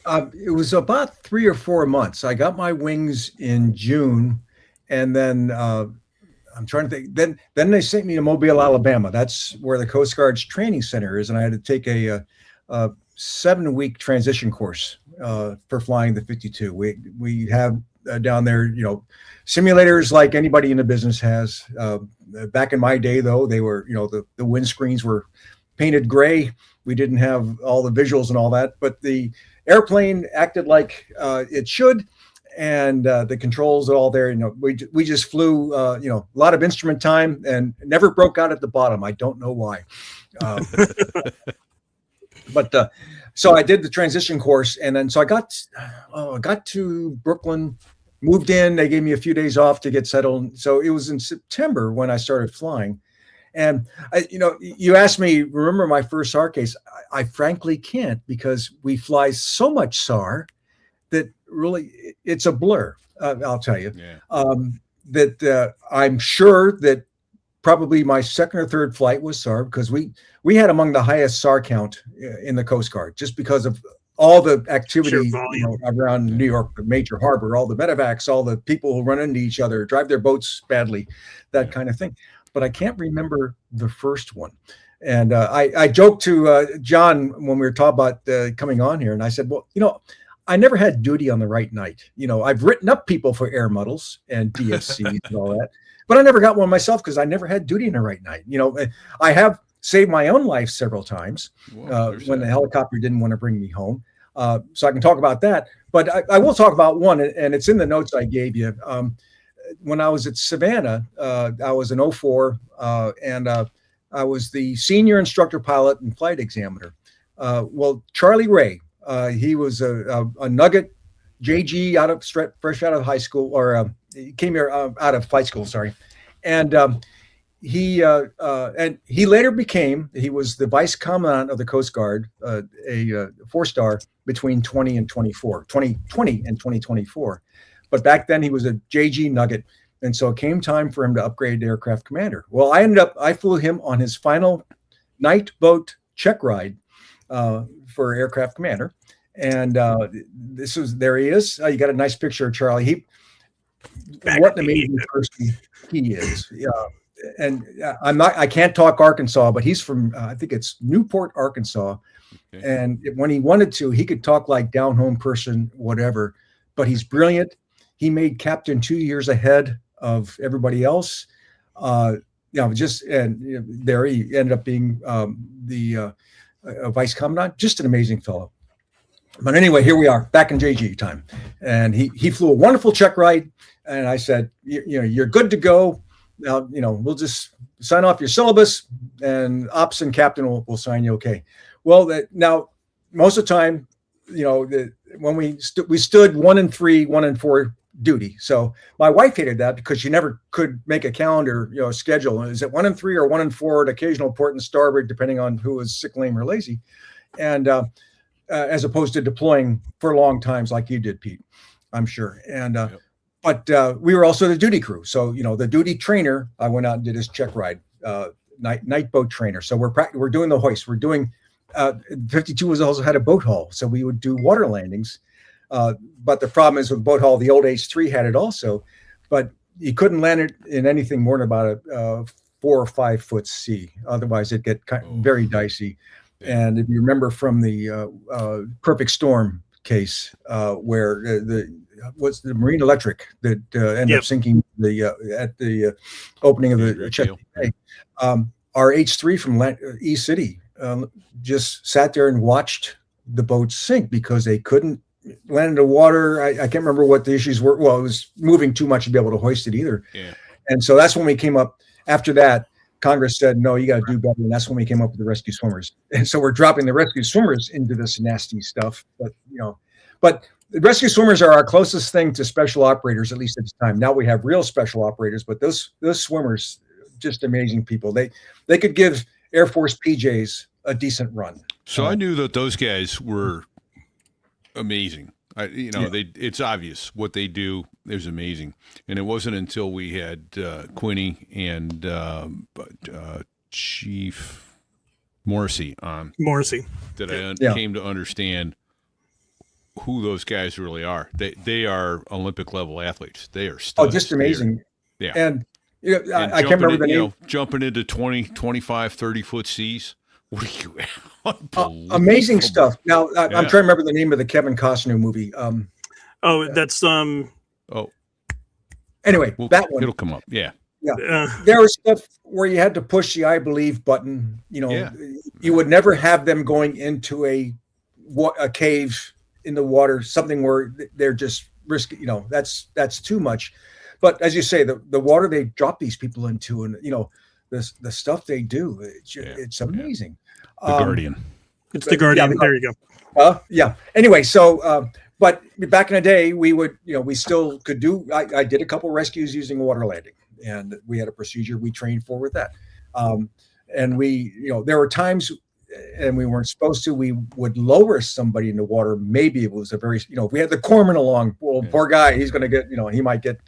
It was about 3 or 4 months. I got my wings in June, and then I'm trying to think. Then they sent me to Mobile, Alabama. That's where the Coast Guard's training center is, and I had to take a 7-week transition course for flying the 52. We have down there, simulators like anybody in the business has. Back in my day, though, they were, the windscreens were painted gray. We didn't have all the visuals and all that, but the airplane acted like it should. And the controls are all there. We just flew, a lot of instrument time and never broke out at the bottom. I don't know why. But so I did the transition course, and then so I got to Brooklyn, moved in. They gave me a few days off to get settled. So it was in September when I started flying. And you asked me, remember my first SAR case? I frankly can't, because we fly so much SAR that really it's a blur. I'll tell you. Yeah. That I'm sure that probably my second or third flight was SAR, because we had among the highest SAR count in the Coast Guard, just because of all the activity around New York, the major harbor, all the medevacs, all the people who run into each other, drive their boats badly, that kind of thing. But I can't remember the first one. And I joked to John when we were talking about coming on here, and I said, well, I never had duty on the right night. I've written up people for air muddles and DFCs and all that, but I never got one myself because I never had duty in a right night. I have saved my own life several times when the helicopter didn't want to bring me home. So I can talk about that. But I will talk about one, and it's in the notes I gave you. When I was at Savannah, I was an 04, and I was the senior instructor pilot and flight examiner. Well, Charlie Ray, he was a Nugget JG fresh out of high school, or he came here out of flight school, sorry. And he later he was the vice commandant of the Coast Guard, a 4-star between 2020 and 2024. But back then he was a JG Nugget. And so it came time for him to upgrade to aircraft commander. Well, I flew him on his final night boat check ride for aircraft commander. And there he is. You got a nice picture of Charlie. What an amazing person he is. And I can't talk Arkansas, but he's from, I think it's Newport, Arkansas. Okay. And when he wanted to, he could talk like down home person, whatever, but he's brilliant. He made captain 2 years ahead of everybody else. There he ended up being the vice commandant, just an amazing fellow. But anyway, here we are back in JG time. And he flew a wonderful check ride. And I said, you're good to go. Now, we'll just sign off your syllabus, and ops and captain will sign you okay. Well, now most of the time, when we stood 1 and 3, 1 and 4 duty. So my wife hated that because she never could make a calendar, schedule. Is it 1 and 3 or 1 and 4 at occasional port and starboard, depending on who was sick, lame, or lazy, and as opposed to deploying for long times like you did, Pete, I'm sure. And But we were also the duty crew. So, the duty trainer, I went out and did his check ride, night boat trainer. So we're doing the hoist. We're doing 52 was also had a boat haul. So we would do water landings. But the problem is with boat haul, the old H3 had it also, but you couldn't land it in anything more than about a 4 or 5 foot sea. Otherwise it'd get very dicey. And if you remember from the Perfect Storm case, where the Marine Electric that ended up sinking at the opening of the Chesapeake Bay. Our H3 from E City just sat there and watched the boat sink because they couldn't land in the water. I can't remember what the issues were. Well, it was moving too much to be able to hoist it either. Yeah. And so that's when we came up. After that, Congress said, no, you got to do better. And that's when we came up with the rescue swimmers. And so we're dropping the rescue swimmers into this nasty stuff. But the rescue swimmers are our closest thing to special operators, at least at this time. Now we have real special operators, but those swimmers, just amazing people. They could give Air Force PJs a decent run.
So I knew that those guys were amazing. It's obvious what they do is amazing. And it wasn't until we had Quinny and Chief Morrissey on that I came to understand who those guys really are. They are Olympic level athletes. They are studs.
Oh, just amazing.
Yeah.
And I can't remember the name.
Jumping into 20, 25, 30 foot seas. What are you?
Amazing stuff. Now I'm trying to remember the name of the Kevin Costner movie.
That's
Anyway, that one.
It'll come up. Yeah.
There was stuff where you had to push the I believe button. You would never have them going into a cave in the water, something where they're just risky. That's too much. But as you say, the water they drop these people into, and the stuff they do, it's amazing.
The Guardian.
It's the Guardian. There you go.
Anyway, so but back in the day, we would, we still could do. I did a couple rescues using water landing, and we had a procedure we trained for with that. And we, there were times, and we weren't supposed to. We would lower somebody in the water. Maybe it was a very, if we had the corpsman along. Well, poor guy, he's going to get, he might get.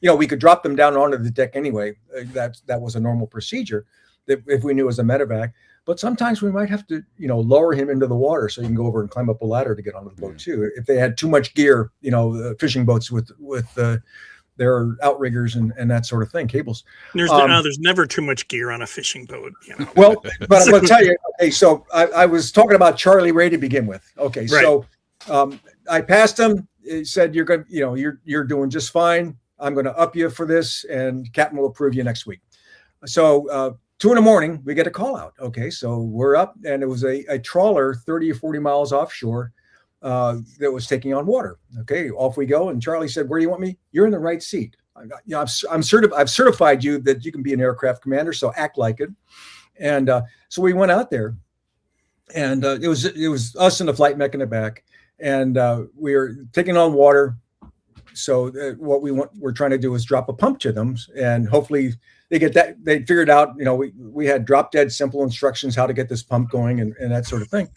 We could drop them down onto the deck anyway. That was a normal procedure if we knew it was a medevac. But sometimes we might have to, lower him into the water so you can go over and climb up a ladder to get onto the boat too. If they had too much gear, fishing boats with their outriggers and that sort of thing, cables.
There's never too much gear on a fishing boat.
Well, but I'm going to tell you. Okay, so I was talking about Charlie Ray to begin with. Okay, right. So I passed him. He said, "You're good. You're doing just fine." I'm going to up you for this, and captain will approve you next week. So 2 a.m, we get a call out. Okay, so we're up, and it was a trawler 30 or 40 miles offshore that was taking on water. Okay, off we go. And Charlie said, "Where do you want me?" "You're in the right seat. I've certified you that you can be an aircraft commander, so act like it." And so we went out there, and it was us and the flight mech in the back, and we were taking on water. So what we're trying to do is drop a pump to them, and hopefully they get that. They figured out, we had drop dead simple instructions how to get this pump going and that sort of thing.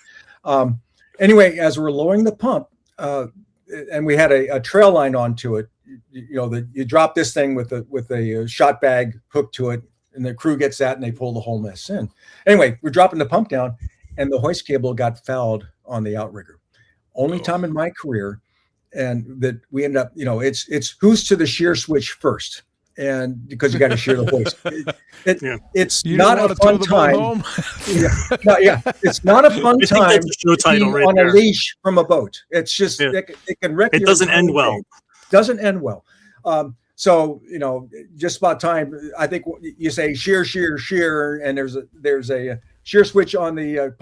Anyway, as we're lowering the pump, and we had a trail line onto it, you drop this thing with a shot bag hooked to it, and the crew gets that and they pull the whole mess in. Anyway, we're dropping the pump down, and the hoist cable got fouled on the outrigger. Only time in my career. And that we end up, it's who's to the shear switch first, and because you got to shear the hoist. It's not a fun time. It's not a fun time on a leash from a boat. It's just it can wreck.
It doesn't end well.
Doesn't end well. So just about time. I think you say shear, shear, shear, and there's a shear switch on the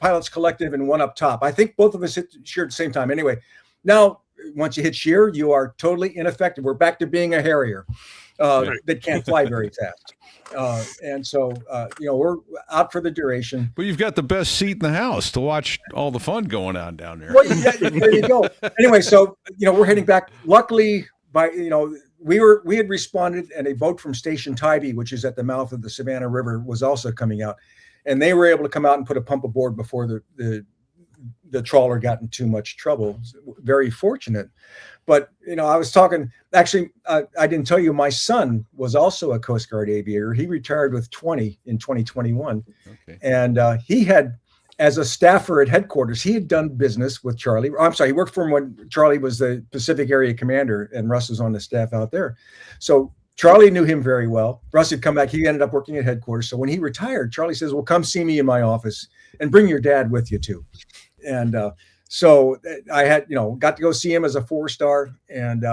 Pilots Collective and one up top. I think both of us hit shear at the same time. Anyway, now once you hit shear, you are totally ineffective. We're back to being a Harrier that can't fly very fast. And so, we're out for the duration.
But you've got the best seat in the house to watch all the fun going on down there.
Well, yeah, there you go. Anyway, so, we're heading back. Luckily, we had responded, and a boat from Station Tybee, which is at the mouth of the Savannah River, was also coming out. And they were able to come out and put a pump aboard before the trawler got in too much trouble. Very fortunate. But, I was talking, actually, I didn't tell you, my son was also a Coast Guard aviator. He retired with 20 in 2021. Okay. And he had, as a staffer at headquarters, he had done business with Charlie. I'm sorry, he worked for him when Charlie was the Pacific Area Commander and Russ was on the staff out there. So Charlie knew him very well. Russ had come back. He ended up working at headquarters. So when he retired, Charlie says, "Well, come see me in my office and bring your dad with you too." And so I had, got to go see him as a 4-star. And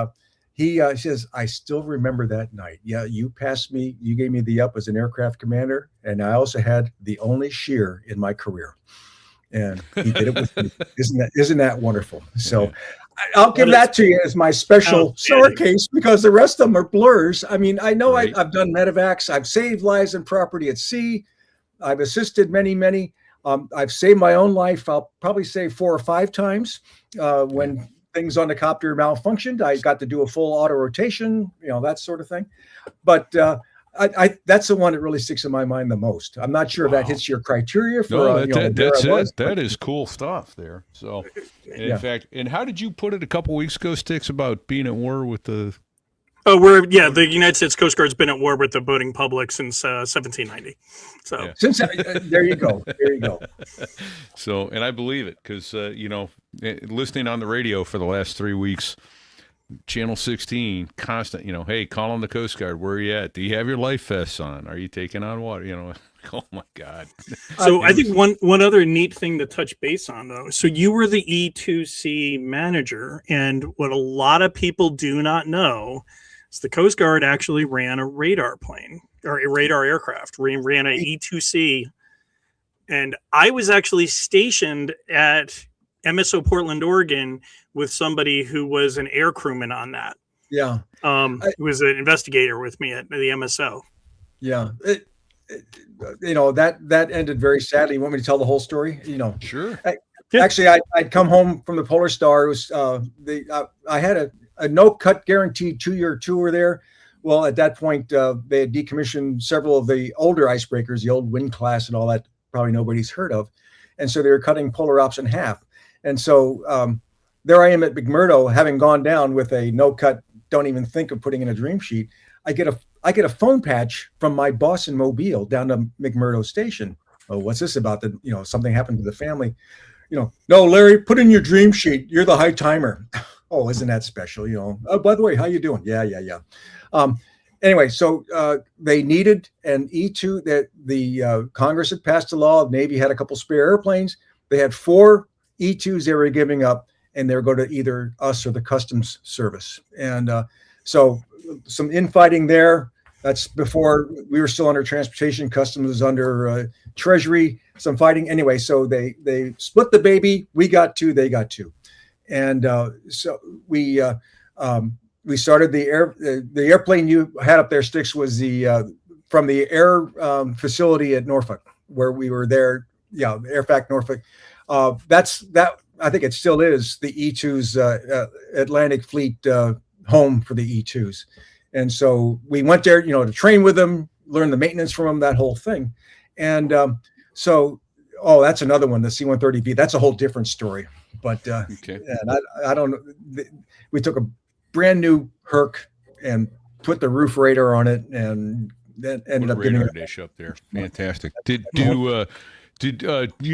he says, "I still remember that night. Yeah, you passed me. You gave me the up as an aircraft commander. And I also had the only shear in my career." And he did it with me. Isn't that wonderful? So I'll give that to you as my special star case, because the rest of them are blurs. I mean, I know right. I've done medevacs. I've saved lives and property at sea. I've assisted many. I've saved my own life. I'll probably say 4 or 5 times when things on the copter malfunctioned. I got to do a full auto rotation, that sort of thing. But I that's the one that really sticks in my mind the most. I'm not sure if that hits your criteria for
that's it. That is cool stuff there. So, in fact, and how did you put it a couple weeks ago, Sticks, about being at war with the?
Oh, the United States Coast Guard's been at war with the boating public since 1790. So
since there you go.
So, and I believe it because listening on the radio for the last 3 weeks. Channel 16, constant, hey, call on the Coast Guard. Where are you at? Do you have your life vests on? Are you taking on water? Oh my God.
So I think one other neat thing to touch base on, though. So you were the E2C manager, and what a lot of people do not know is the Coast Guard actually ran a radar plane or a radar aircraft, ran a E2C. And I was actually stationed at MSO Portland, Oregon, with somebody who was an air crewman on that.
Yeah.
Who was an investigator with me at the MSO.
Yeah. That ended very sadly. You want me to tell the whole story?
Sure.
Actually, I'd come home from the Polar Star. It was I had a no-cut guaranteed 2-year tour there. Well, at that point, they had decommissioned several of the older icebreakers, the old Wind class and all that probably nobody's heard of. And so they were cutting polar ops in half. And so there I am at McMurdo, having gone down with a no-cut, don't even think of putting in a dream sheet. I get a phone patch from my boss in Mobile down to McMurdo Station. Oh, what's this about? Something happened to the family. No, Larry, put in your dream sheet. You're the high timer. Oh, isn't that special? Oh, by the way, how you doing? Yeah. Anyway, so they needed an E2 that the Congress had passed a law. The Navy had a couple spare airplanes. They had 4 E2s they were giving up, and they'll go to either us or the customs service. And so some infighting there. That's before we were still under transportation. Customs was under Treasury. Some fighting anyway. So they split the baby. We got two. They got two. And so we started the airplane you had up there, Sticks, was the from the air facility at Norfolk, where we were there. Yeah, Airfac Norfolk. That's that. I think it still is the E2's Atlantic Fleet home for the E2s. And so we went there, to train with them, learn the maintenance from them, that whole thing. And that's another one, the C-130B. That's a whole different story. But
okay.
And I don't know. We took a brand new Herc and put the roof radar on it, and then ended up getting a
dish up there. Fantastic. Did you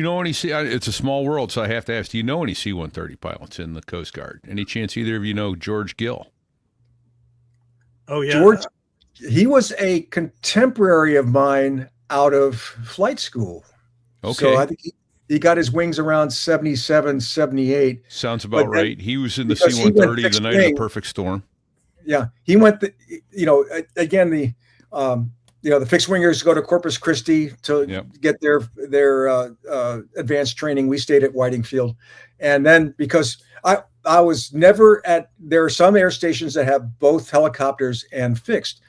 know any? It's a small world, so I have to ask. Do you know any C-130 pilots in the Coast Guard? Any chance either of you know George Gill?
Oh yeah,
George. He was a contemporary of mine out of flight school.
Okay.
So I think he got his wings around 77, 78.
Sounds about right. He was in the C-130 the night of the perfect storm.
Yeah, he went. Again, the fixed wingers go to Corpus Christi to get their advanced training. We stayed at Whiting Field, and then because I was never at. There are some air stations that have both helicopters and fixed.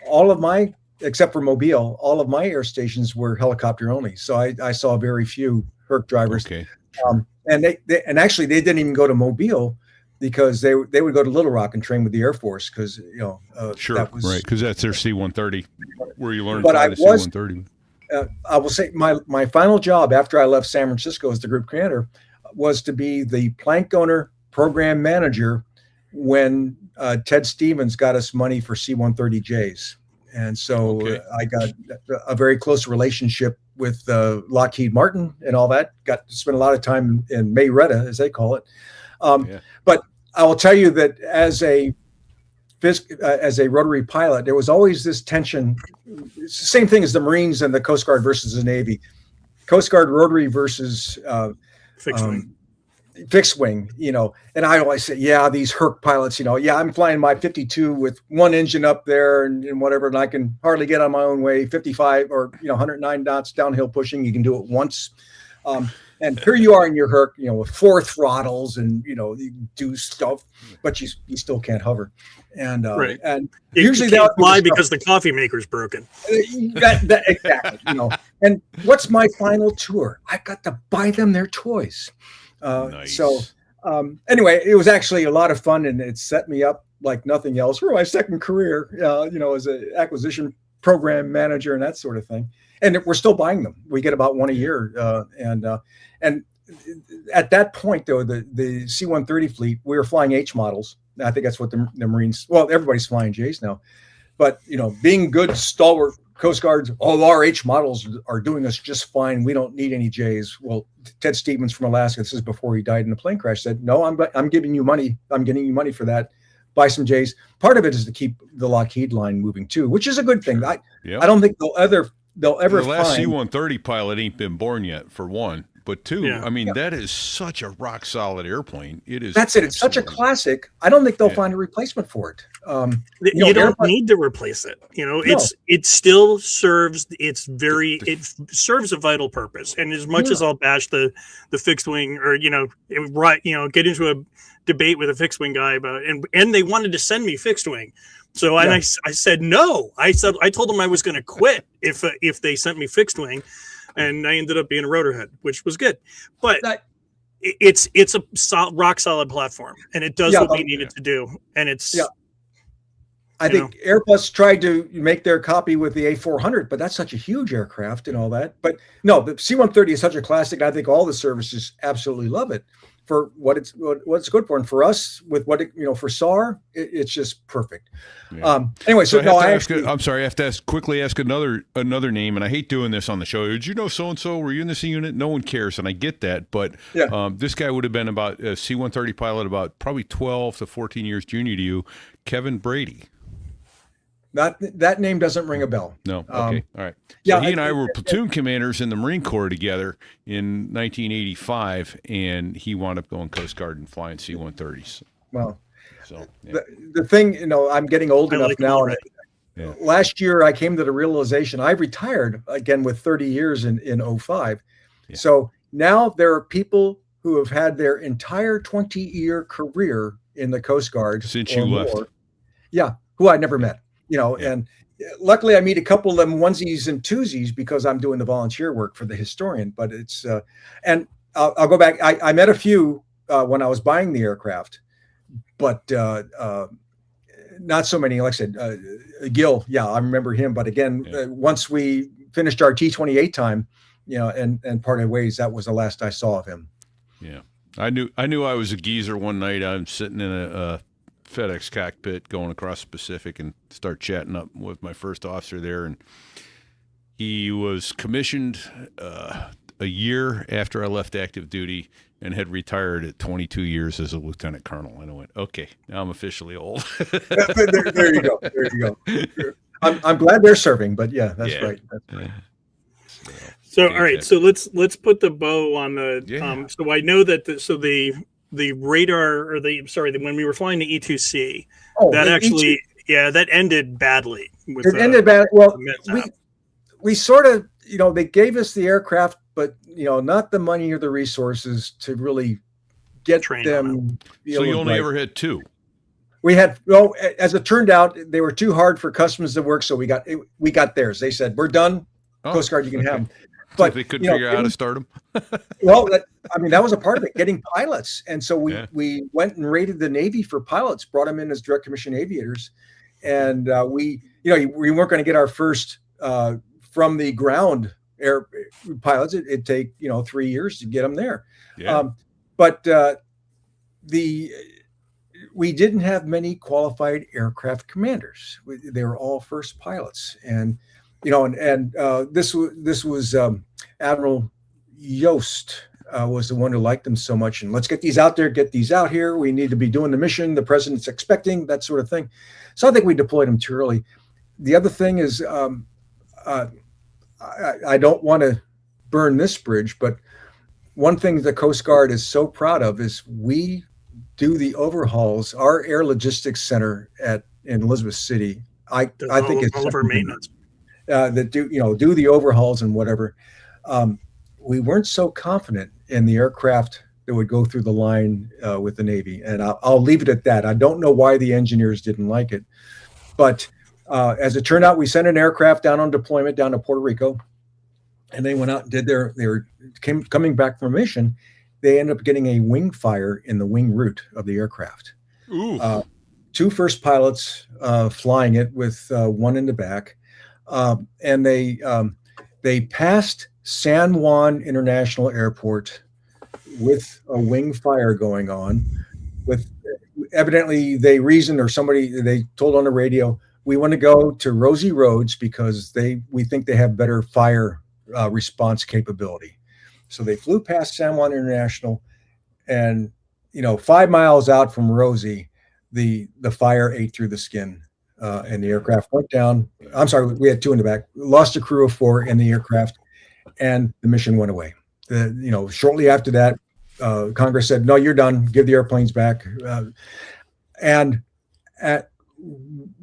All of my, except for Mobile, all of my air stations were helicopter only. So I saw very few Herc drivers.
Okay.
And they actually didn't even go to Mobile, because they would go to Little Rock and train with the Air Force, because
sure,
that was
right, because that's their C-130 where you learn
but
to fly the C-130.
I will say my final job after I left San Francisco as the group commander was to be the plank owner program manager when Ted Stevens got us money for C-130Js. And so I got a very close relationship with Lockheed Martin and all that. Got to spend a lot of time in Mayetta, as they call it. But I will tell you that as a rotary pilot, there was always this tension. It's the same thing as the Marines and the Coast Guard versus the Navy. Coast Guard rotary versus fixed wing, and I always say, these Herc pilots, I'm flying my 52 with one engine up there and whatever, and I can hardly get on my own way, 55 or 109 knots downhill pushing. You can do it once. And here you are in your Herc, with 4 throttles, and you do stuff, but you still can't hover. And
right.
And
usually they fly because the coffee maker's broken.
Exactly. And what's my final tour? I got to buy them their toys.
Nice.
So anyway, it was actually a lot of fun, and it set me up like nothing else for my second career. As an acquisition program manager and that sort of thing. And we're still buying them. We get about one a year. And at that point, though, the C-130 fleet, we were flying H models. I think that's what the Marines. Well, everybody's flying J's now. But being good stalwart Coast Guards, all our H models are doing us just fine. We don't need any J's. Well, Ted Stevens from Alaska, this is before he died in a plane crash, said, "No, I'm giving you money. I'm getting you money for that. Buy some J's." Part of it is to keep the Lockheed line moving too, which is a good thing. I don't think they'll ever the last
C-130 pilot ain't been born yet, for one. But two, that is such a rock solid airplane. It is.
That's it. It's such a classic. I don't think they'll find a replacement for it.
You don't need to replace it. It still serves. It serves a vital purpose. And as much as I'll bash the fixed wing, or get into a debate with a fixed wing guy about, and they wanted to send me fixed wing. So I said no. I told them I was going to quit if they sent me fixed wing. And I ended up being a rotorhead, which was good. But it's a rock solid platform, and it does what we needed to do. And it's
I think Airbus tried to make their copy with the A400, but that's such a huge aircraft and all that. But no, the C-130 is such a classic. I think all the services absolutely love it for what it's good for, and for us with what for SAR, it's just perfect. Anyway, so no,
I'm sorry, I have to quickly ask another name, and I hate doing this on the show. Did you know so and so? Were you in the C unit? No one cares, and I get that, but this guy would have been about a C-130 pilot, about probably 12 to 14 years junior to you, Kevin Brady.
That name doesn't ring a bell.
No. Okay. All right. So
yeah,
he and I were platoon commanders in the Marine Corps together in 1985, and he wound up going Coast Guard and flying C-130s.
Well,
so yeah.
the thing, I'm getting old enough now.
Yeah.
Last year, I came to the realization I retired again with 30 years in 05. Yeah. So now there are people who have had their entire 20-year career in the Coast Guard
since you left.
Yeah, who I never met. And luckily I meet a couple of them onesies and twosies because I'm doing the volunteer work for the historian. But it's and I'll go back. I met a few when I was buying the aircraft, but not so many. Like I said, Gil, I remember him. But again, once we finished our T-28 time, and parted ways, that was the last I saw of him.
Yeah, I knew I was a geezer one night. I'm sitting in a FedEx cockpit going across the Pacific and start chatting up with my first officer there, and he was commissioned a year after I left active duty and had retired at 22 years as a lieutenant colonel. And I went, okay, now I'm officially old.
there you go. There you go. I'm glad they're serving, but that's right. That's right.
So all right, so let's put the bow on the. So I know that the radar or when we were flying the E2C, that actually that ended badly.
It ended bad. Well, we sort of they gave us the aircraft, but not the money or the resources to really get them.
So you only ever had two.
We had as it turned out, they were too hard for customers to work, so we got theirs. They said we're done. Coast Guard, you can have them. But
so they couldn't figure out how to start them.
Well, that was a part of it, getting pilots, and so we went and raided the Navy for pilots, brought them in as direct commission aviators, and we weren't going to get our first from the ground air pilots. It'd take 3 years to get them there. Yeah. But we didn't have many qualified aircraft commanders. They were all first pilots, and this was Admiral Yost was the one who liked them so much. And let's get these out there, get these out here. We need to be doing the mission the president's expecting, that sort of thing. So I think we deployed them too early. The other thing is, I don't want to burn this bridge, but one thing the Coast Guard is so proud of is we do the overhauls. Our Air Logistics Center in Elizabeth City, I think it's
all of our maintenance.
That do the overhauls and whatever. We weren't so confident in the aircraft that would go through the line with the Navy, and I'll leave it at that. I don't know why the engineers didn't like it, but as it turned out, we sent an aircraft down on deployment down to Puerto Rico, and they went out and did they were coming back from a mission. They ended up getting a wing fire in the wing root of the aircraft. Two first pilots flying it with one in the back. And they passed San Juan International Airport with a wing fire going on. With evidently they reasoned, or they told on the radio, we want to go to Rosie Roads because we think they have better fire response capability. So they flew past San Juan International, and 5 miles out from Rosie, the fire ate through the skin. And the aircraft went down. I'm sorry, we had two in the back. Lost a crew of 4 in the aircraft, and the mission went away. Shortly after that, Congress said, "No, you're done. Give the airplanes back." And at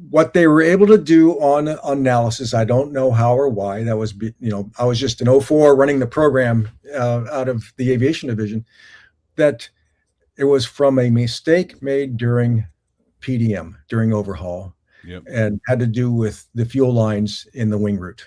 what they were able to do on analysis, I don't know how or why. That was, I was just in 04 running the program out of the aviation division. That it was from a mistake made during PDM, during overhaul. Yep. And had to do with the fuel lines in the wing route.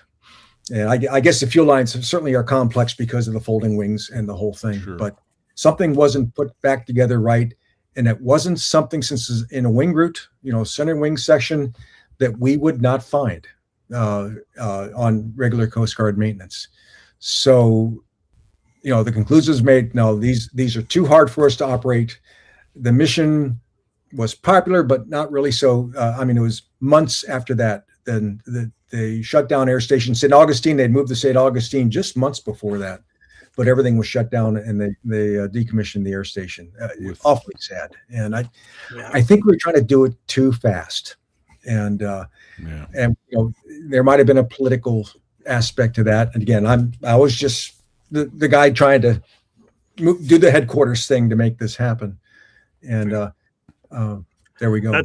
And I guess the fuel lines certainly are complex because of the folding wings and the whole thing. Sure. But something wasn't put back together right. And it wasn't something, since it's in a wing route, center wing section, that we would not find on regular Coast Guard maintenance. So, the conclusion was made, no, these are too hard for us to operate. The mission was popular, but not really so. It was months after that. Then they shut down Air Station St. Augustine. They'd moved to St. Augustine just months before that, but everything was shut down, and they decommissioned the air station. Awfully sad. And I think we were trying to do it too fast. and there might have been a political aspect to that. And again, I was just the guy trying to do the headquarters thing to make this happen, and there we go.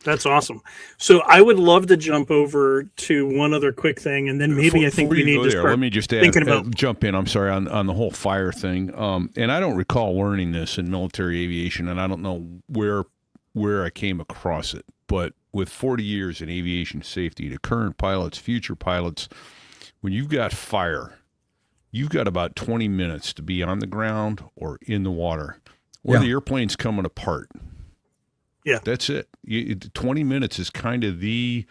That's awesome. So I would love to jump over to one other quick thing, and then maybe I think we need to start.
Let me just jump in. I'm sorry on the whole fire thing. And I don't recall learning this in military aviation, and I don't know where I came across it. But with 40 years in aviation safety, to current pilots, future pilots, when you've got fire, you've got about 20 minutes to be on the ground or in the water, or the airplane's coming apart.
Yeah,
that's it. 20 minutes is kind of the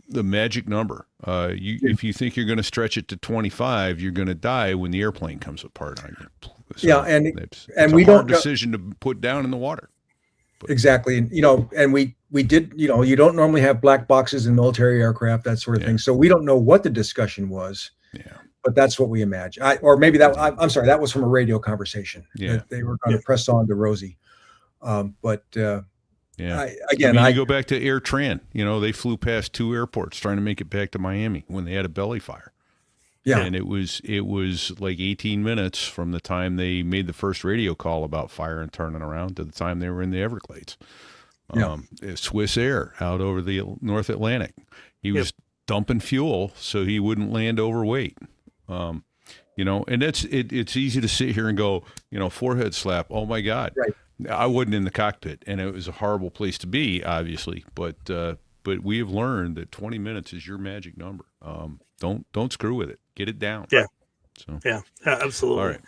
magic number. If you think you're going to stretch it to 25, you're going to die when the airplane comes apart on you. So
and
it's
we
a
don't
hard decision to put down in the water.
Exactly, and and we did. You don't normally have black boxes in military aircraft, that sort of thing. So we don't know what the discussion was.
Yeah.
But that's what we imagine. Or maybe I'm sorry, that was from a radio conversation.
Yeah.
That they were going to press on to Rosie.
Yeah.
You
go back to Air Tran. They flew past 2 airports trying to make it back to Miami when they had a belly fire. Yeah. And it was like 18 minutes from the time they made the first radio call about fire and turning around to the time they were in the Everglades. Swiss Air out over the North Atlantic. He was dumping fuel so he wouldn't land overweight. And it's easy to sit here and go, forehead slap. Oh my God. Right. I wasn't in the cockpit, and it was a horrible place to be, obviously. But we have learned that 20 minutes is your magic number. Don't screw with it. Get it down.
Yeah.
So
absolutely.
All right.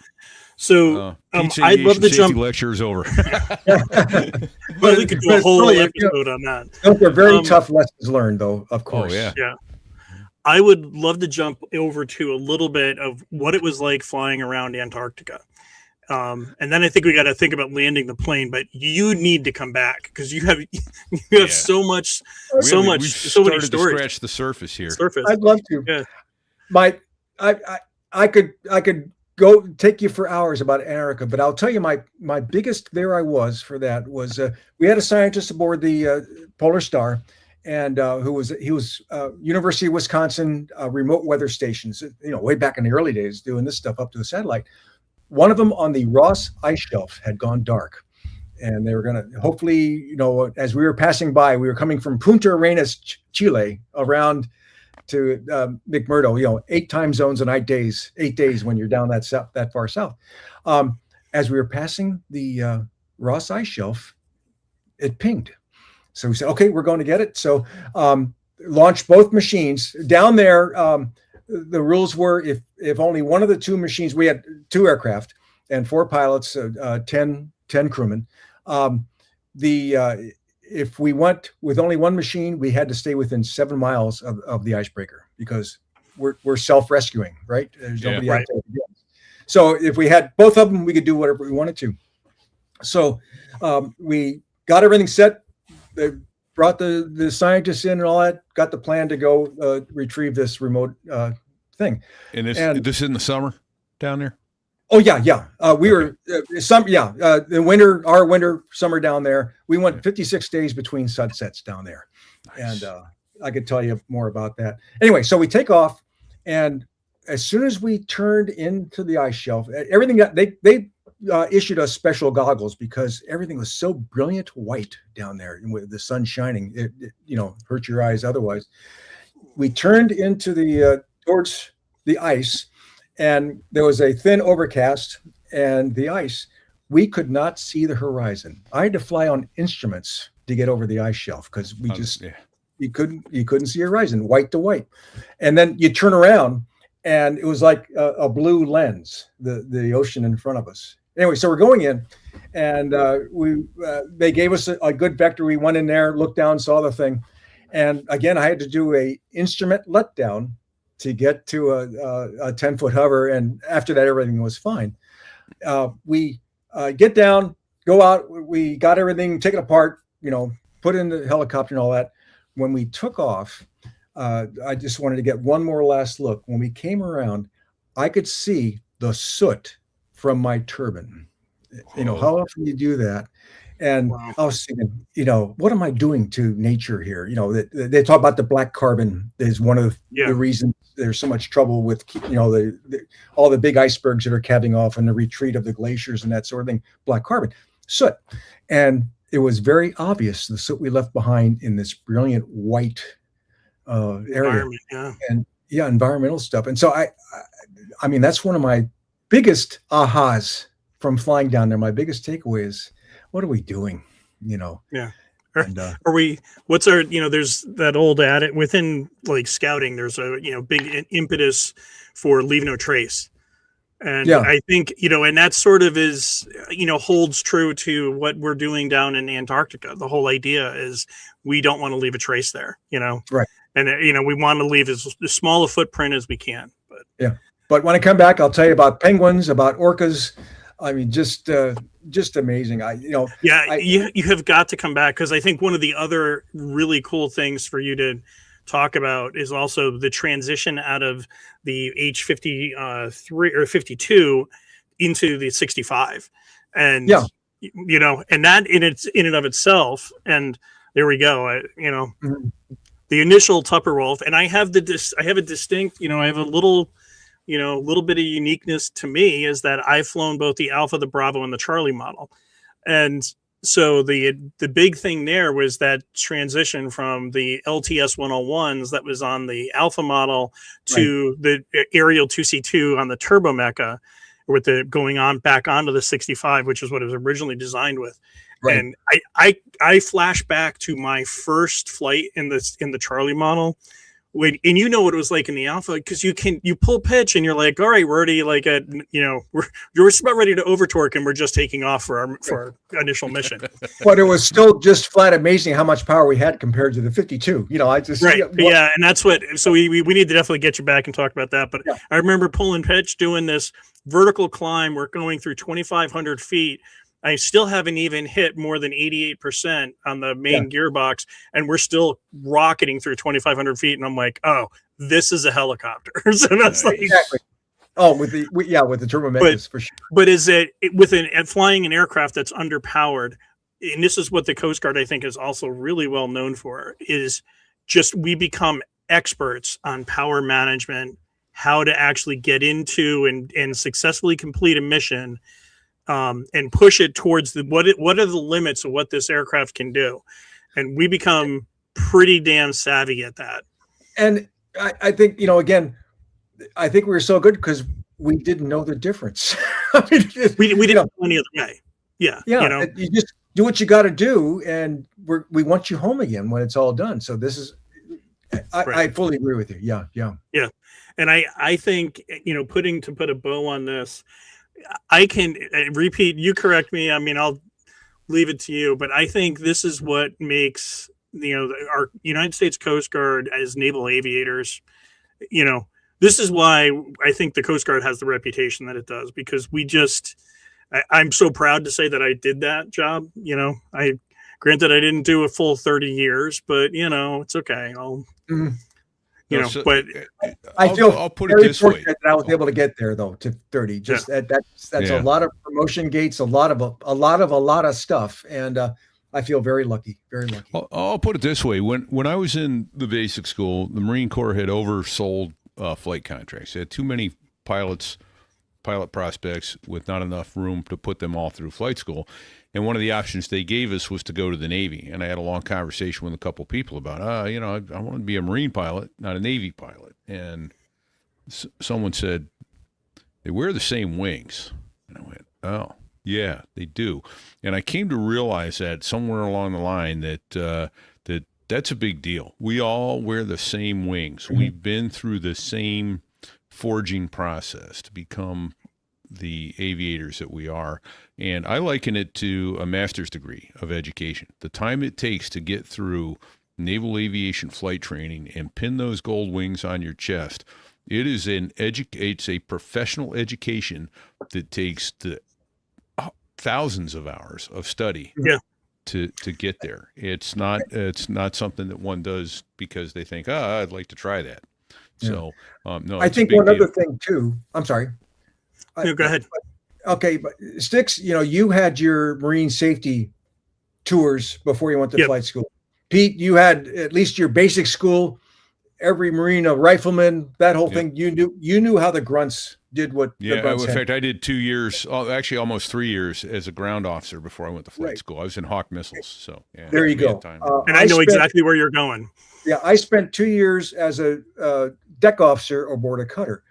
So I'd love to jump.
Lecture is over.
Well, we could do a whole episode on that.
Those are very tough lessons learned, though. Of course.
Oh,
yeah. I would love to jump over to a little bit of what it was like flying around Antarctica. And then I think we got to think about landing the plane, but you need to come back because you have so many stories.
To scratch the surface here.
I'd love to. Yeah. I could go take you for hours about Antarctica, but I'll tell you my biggest there I was for that was we had a scientist aboard the Polar Star, and he was University of Wisconsin remote weather stations, way back in the early days doing this stuff up to the satellite. One of them on the Ross Ice Shelf had gone dark, and they were going to hopefully, as we were passing by, we were coming from Punta Arenas, Chile, around to McMurdo, 8 time zones and 8 days when you're down that far south. As we were passing the Ross Ice Shelf, it pinged. So we said, okay, we're going to get it. So launched both machines down there. The rules were if only one of the 2 machines, we had 2 aircraft and 4 pilots, 10 crewmen. If we went with only one machine, we had to stay within 7 miles of the icebreaker because we're self-rescuing, right? There's nobody out there. So if we had both of them, we could do whatever we wanted to. So we got everything set. They brought the scientists in and all that, got the plan to go retrieve this remote thing.
And this in the summer down there?
Oh, yeah. We were the winter, our winter, summer down there. We went 56 days between sunsets down there. Nice. And I could tell you more about that. Anyway, so we take off, and as soon as we turned into the ice shelf, everything they issued us special goggles because everything was so brilliant white down there with the sun shining. It hurt your eyes otherwise. We turned into towards the ice, and there was a thin overcast, and the ice, we could not see the horizon. I had to fly on instruments to get over the ice shelf because we you couldn't see a horizon, white to white. And then you turn around, and it was like a blue lens, the ocean in front of us. Anyway, so we're going in, and they gave us a good vector. We went in there, looked down, saw the thing, and again, I had to do a instrument letdown to get to a 10-foot hover, and after that, everything was fine. We get down, go out. We got everything, take it apart, put in the helicopter and all that. When we took off, I just wanted to get one more last look. When we came around, I could see the soot from my turbine. How often you do that? And
Wow.
I was thinking, what am I doing to nature here? They talk about the black carbon is one of the reasons there's so much trouble with, all the big icebergs that are calving off and the retreat of the glaciers and that sort of thing. Black carbon, soot. And it was very obvious the soot we left behind in this brilliant white area. And environmental stuff. And so I mean, that's one of my biggest ahas from flying down there. My biggest takeaway is, what are we doing?
Yeah.
And,
are we, what's our, there's that old adage within like scouting, there's a, big impetus for leave no trace. And I think, and that sort of is, holds true to what we're doing down in Antarctica. The whole idea is we don't want to leave a trace there,
Right.
And, we want to leave as small a footprint as we can.
But when I come back, I'll tell you about penguins, about orcas. I mean, just amazing.
You have got to come back, because I think one of the other really cool things for you to talk about is also the transition out of the H53 or 52 into the 65, and and that in and of itself. And there we go. The initial Tupperwolf, and I have a distinct, I have a little bit of uniqueness to me, is that I've flown both the Alpha, the Bravo, and the Charlie model. And so the big thing there was that transition from the LTS 101s that was on the Alpha model to the Ariel 2C2 on the Turbo Mecha, with the going on back onto the 65, which is what it was originally designed with. Right. And I flash back to my first flight in the Charlie model. And what it was like in the Alpha, because you pull pitch and you're like, all right, we're already like we're about ready to over torque, and we're just taking off for our initial mission.
But it was still just flat amazing how much power we had compared to the 52.
And that's what. So we need to definitely get you back and talk about that. But I remember pulling pitch, doing this vertical climb. We're going through 2,500 feet. I still haven't even hit more than 88% on the main gearbox, and we're still rocketing through 2,500 feet. And I'm like, oh, this is a helicopter. So that's like,
exactly. Oh, with the turbo mechas for sure.
But is it with flying an aircraft that's underpowered? And this is what the Coast Guard, I think, is also really well known for, is just we become experts on power management, how to actually get into and successfully complete a mission. And push it towards what are the limits of what this aircraft can do, and we become pretty damn savvy at that.
And I think again, I think we were so good because we didn't know the difference. I mean,
we didn't know any other way. Yeah.
You just do what you got to do, and we want you home again when it's all done. So this is, I fully agree with you. Yeah.
And I think to put a bow on this. I can repeat, you correct me. I mean, I'll leave it to you, but I think this is what makes, our United States Coast Guard as naval aviators, this is why I think the Coast Guard has the reputation that it does, because I'm so proud to say that I did that job. Granted, I didn't do a full 30 years, but it's okay. But
I'll
put it this way.
That I was able to get there though to 30. Just that's a lot of promotion gates, a lot of stuff, and I feel very lucky, very lucky.
I'll put it this way: when I was in the basic school, the Marine Corps had oversold flight contracts. They had too many pilot prospects with not enough room to put them all through flight school. And one of the options they gave us was to go to the Navy. And I had a long conversation with a couple of people about, I want to be a Marine pilot, not a Navy pilot. And someone said, they wear the same wings. And I went, oh, yeah, they do. And I came to realize that somewhere along the line that's a big deal. We all wear the same wings. Mm-hmm. We've been through the same forging process to become the aviators that we are. And I liken it to a master's degree of education. The time it takes to get through naval aviation flight training and pin those gold wings on your chest, it's a professional education that takes thousands of hours of study to get there. It's not something that one does because they think, I'd like to try that. So, no,
I think one other thing too. I'm sorry.
No, go ahead.
Okay, but Sticks, you had your Marine safety tours before you went to
Yep.
flight school. Pete, you had at least your basic school. Every Marine, a rifleman, that whole thing. You knew how the grunts did what the grunts
in
had.
fact, I did 2 years, actually almost 3 years as a ground officer before I went to flight school. I was in Hawk Missiles, so
there you go.
And I know exactly where you're going.
Yeah, I spent 2 years as a deck officer aboard a cutter.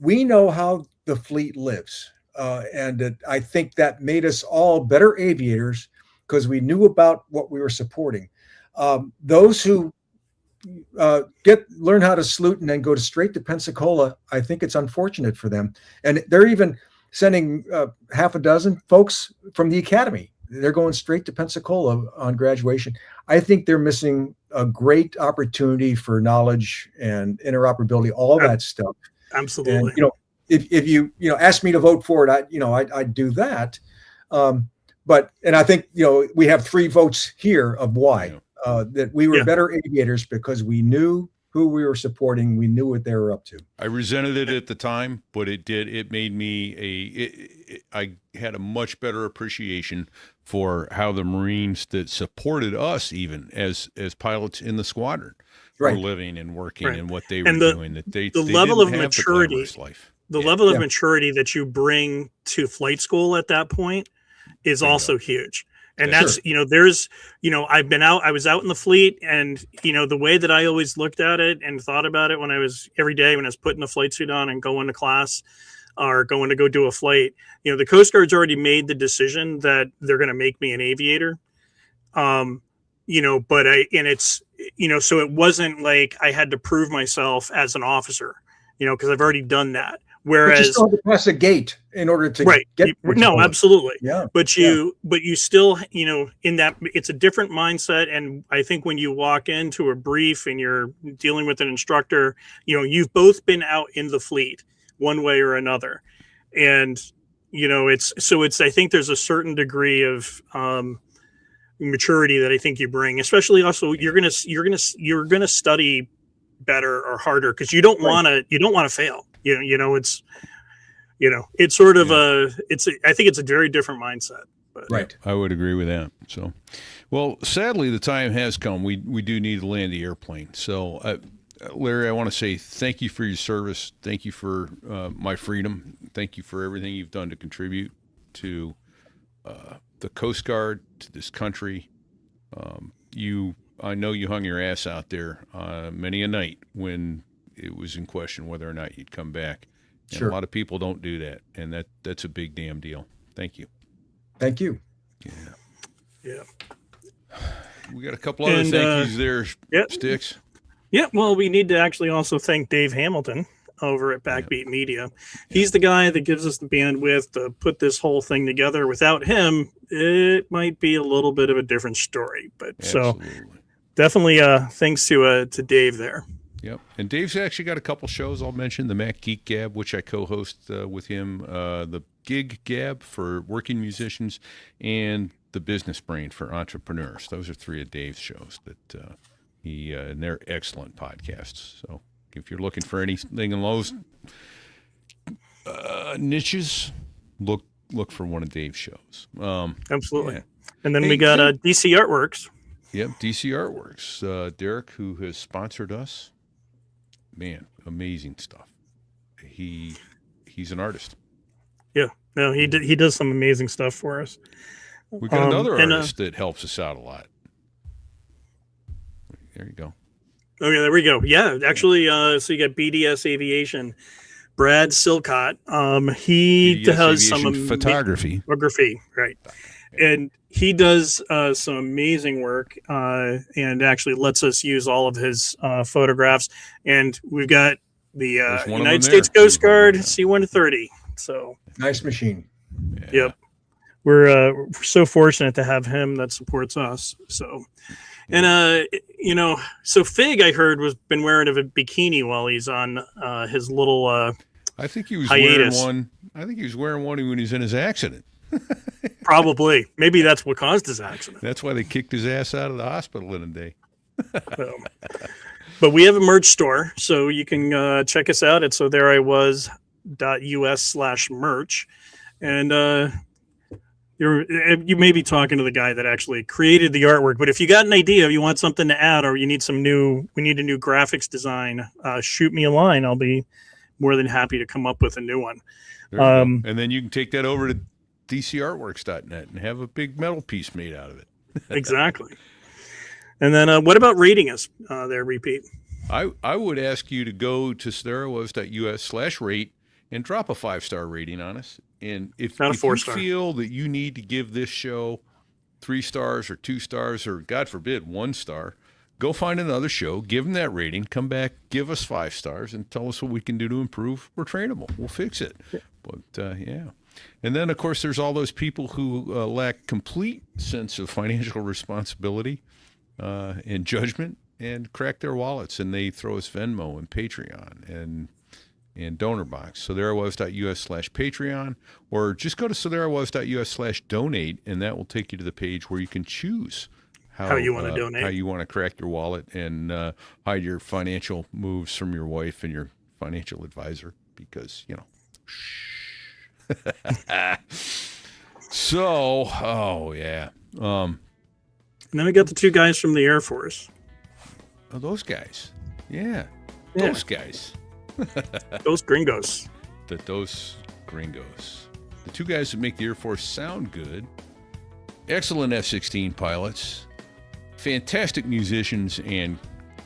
We know how the fleet lives, and I think that made us all better aviators because we knew about what we were supporting. Those who learn how to salute and then go straight to Pensacola, I think it's unfortunate for them. And they're even sending half a dozen folks from the academy. They're going straight to Pensacola on graduation. I think they're missing a great opportunity for knowledge and interoperability, all that stuff.
Absolutely.
And, if you ask me to vote for it, I'd do that. But I think, we have 3 votes here of why. That we were better aviators because we knew who we were supporting. We knew what they were up to.
I resented it at the time, but it made me I had a much better appreciation for how the Marines that supported us, even as pilots in the squadron, were living and working and what they were doing. That the level of maturity,
the level of maturity that you bring to flight school at that point is also huge. And that's, I was out in the fleet, and, the way that I always looked at it and thought about it every day when I was putting the flight suit on and going to class or going to go do a flight, the Coast Guard's already made the decision that they're going to make me an aviator. So it wasn't like I had to prove myself as an officer, because I've already done that. Whereas,
but you still have to pass a gate in order to get.
No, absolutely.
Yeah.
But you still, in that, it's a different mindset. And I think when you walk into a brief and you're dealing with an instructor, you've both been out in the fleet one way or another. And, I think there's a certain degree of maturity that I think you bring, especially also you're going to study better or harder because you don't want to fail. It's sort of I think it's a very different mindset. But.
Right.
I would agree with that. So, well, sadly, the time has come. We do need to land the airplane. So, Larry, I want to say thank you for your service. Thank you for my freedom. Thank you for everything you've done to contribute to the Coast Guard, to this country. I know you hung your ass out there many a night when it was in question whether or not you'd come back. And a lot of people don't do that, and that's a big damn deal. Thank you.
Thank you.
Yeah.
We got a couple other thank yous there, Sticks.
Yeah, well, we need to actually also thank Dave Hamilton over at Backbeat Media. He's the guy that gives us the bandwidth to put this whole thing together. Without him, it might be a little bit of a different story. But Absolutely. So definitely thanks to Dave there.
Yep. And Dave's actually got a couple shows I'll mention. The Mac Geek Gab, which I co-host with him. The Gig Gab for working musicians. And the Business Brain for entrepreneurs. Those are 3 of Dave's shows that and they're excellent podcasts. So if you're looking for anything in those niches, look for one of Dave's shows.
Absolutely. Yeah. And then we got DC Artworks.
Yep, DC Artworks. Derek, who has sponsored us. Man, amazing stuff. He's an artist.
Yeah, no, he does some amazing stuff for us.
We got another artist that helps us out a lot. There you go.
Okay, there we go. Yeah, actually, so you got BDS Aviation, Brad Silcott. He
BDS
does
Aviation
some
photography,
right? And he does some amazing work and actually lets us use all of his photographs. And we've got the United States Coast Guard C-130. So
nice machine.
Yeah.
Yep. We're so fortunate to have him that supports us. So, and so Fig, I heard, been wearing a bikini while he's on his little
I think he was
hiatus.
wearing one. I think he was wearing one when he was in his accident.
Probably. Maybe that's what caused his accident.
That's why they kicked his ass out of the hospital in a day.
But we have a merch store, so you can check us out at sothereiwas.us/merch. And You may be talking to the guy that actually created the artwork, but if you got an idea, if you want something to add, or you need we need a new graphics design, shoot me a line. I'll be more than happy to come up with a new one.
And then you can take that over to dcartworks.net and have a big metal piece made out of it.
Exactly. And then what about rating us there, Repeat?
I would ask you to go to sotherawas.us/rate and drop a 5-star rating on us. And if you feel that you need to give this show 3 stars or 2 stars or, God forbid, 1 star, go find another show, give them that rating, come back, give us 5 stars, and tell us what we can do to improve. We're trainable. We'll fix it. But, yeah. And then, of course, there's all those people who lack complete sense of financial responsibility and judgment and crack their wallets, and they throw us Venmo and Patreon and donor box. sotherawas.us/Patreon, or just go to sotherawas.us/donate, and that will take you to the page where you can choose how you want to donate, how you want to crack your wallet and hide your financial moves from your wife and your financial advisor, because, So, oh yeah.
And then we got the 2 guys from the Air Force.
Oh, those guys. Yeah. Those guys.
Those gringos.
Those gringos. The 2 guys that make the Air Force sound good. Excellent F-16 pilots. Fantastic musicians and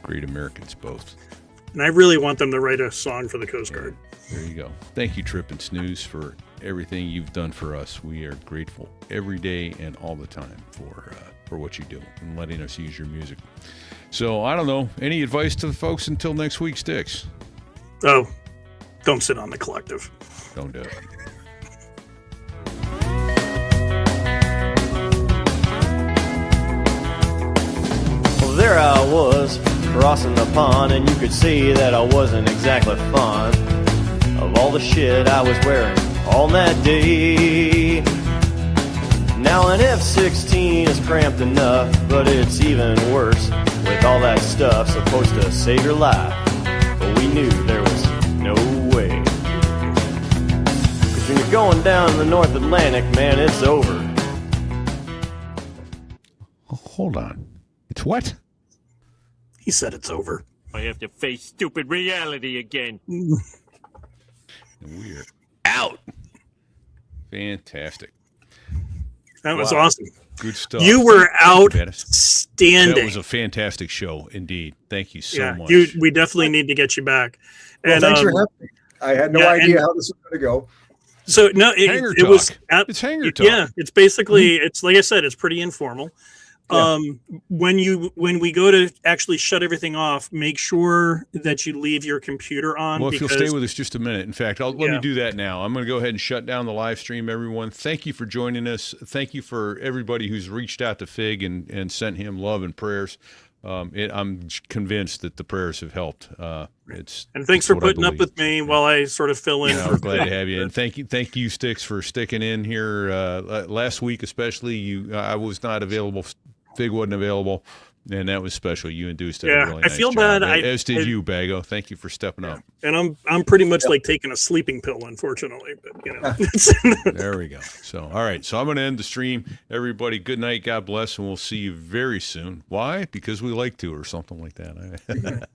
great Americans both.
And I really want them to write a song for the Coast Guard.
There you go. Thank you, Trip and Snooze, for everything you've done for us. We are grateful every day and all the time for what you do and letting us use your music. So, I don't know. Any advice to the folks until next week, Sticks?
Oh, don't sit on the collective.
Don't do it.
Well, there I was, crossing the pond, and you could see that I wasn't exactly fond of all the shit I was wearing on that day. Now an F-16 is cramped enough, but it's even worse with all that stuff supposed to save your life. But we knew there was no way. 'Cause when you're going down the North Atlantic, man, it's over.
Hold on. It's what?
He said it's over.
I have to face stupid reality again.
We're out. Fantastic.
That was awesome.
Good stuff.
You were outstanding.
That was a fantastic show, indeed. Thank you so much.
We definitely need to get you back.
Well,
and
thanks for having me. I had no idea how this was going to go.
So no, it was.
It's hanger talk.
Yeah, it's basically. It's like I said. It's pretty informal. Yeah. When we go to actually shut everything off, make sure that you leave your computer on.
Well, if you'll stay with us just a minute. In fact, let me do that now. I'm going to go ahead and shut down the live stream, everyone. Thank you for joining us. Thank you for everybody who's reached out to Fig and sent him love and prayers. I'm convinced that the prayers have helped. And
thanks for putting up with me while I sort of fill in.
We're glad to have you, and thank you, Sticks, for sticking in here last week, especially. I was not available. Fig wasn't available, and that was special. You induced a really nice
I feel
job.
bad.
As did you, Bago. Thank you for stepping up.
And I'm pretty much like taking a sleeping pill, unfortunately. But
There we go. So all right. So I'm going to end the stream. Everybody, good night. God bless, and we'll see you very soon. Why? Because we like to, or something like that.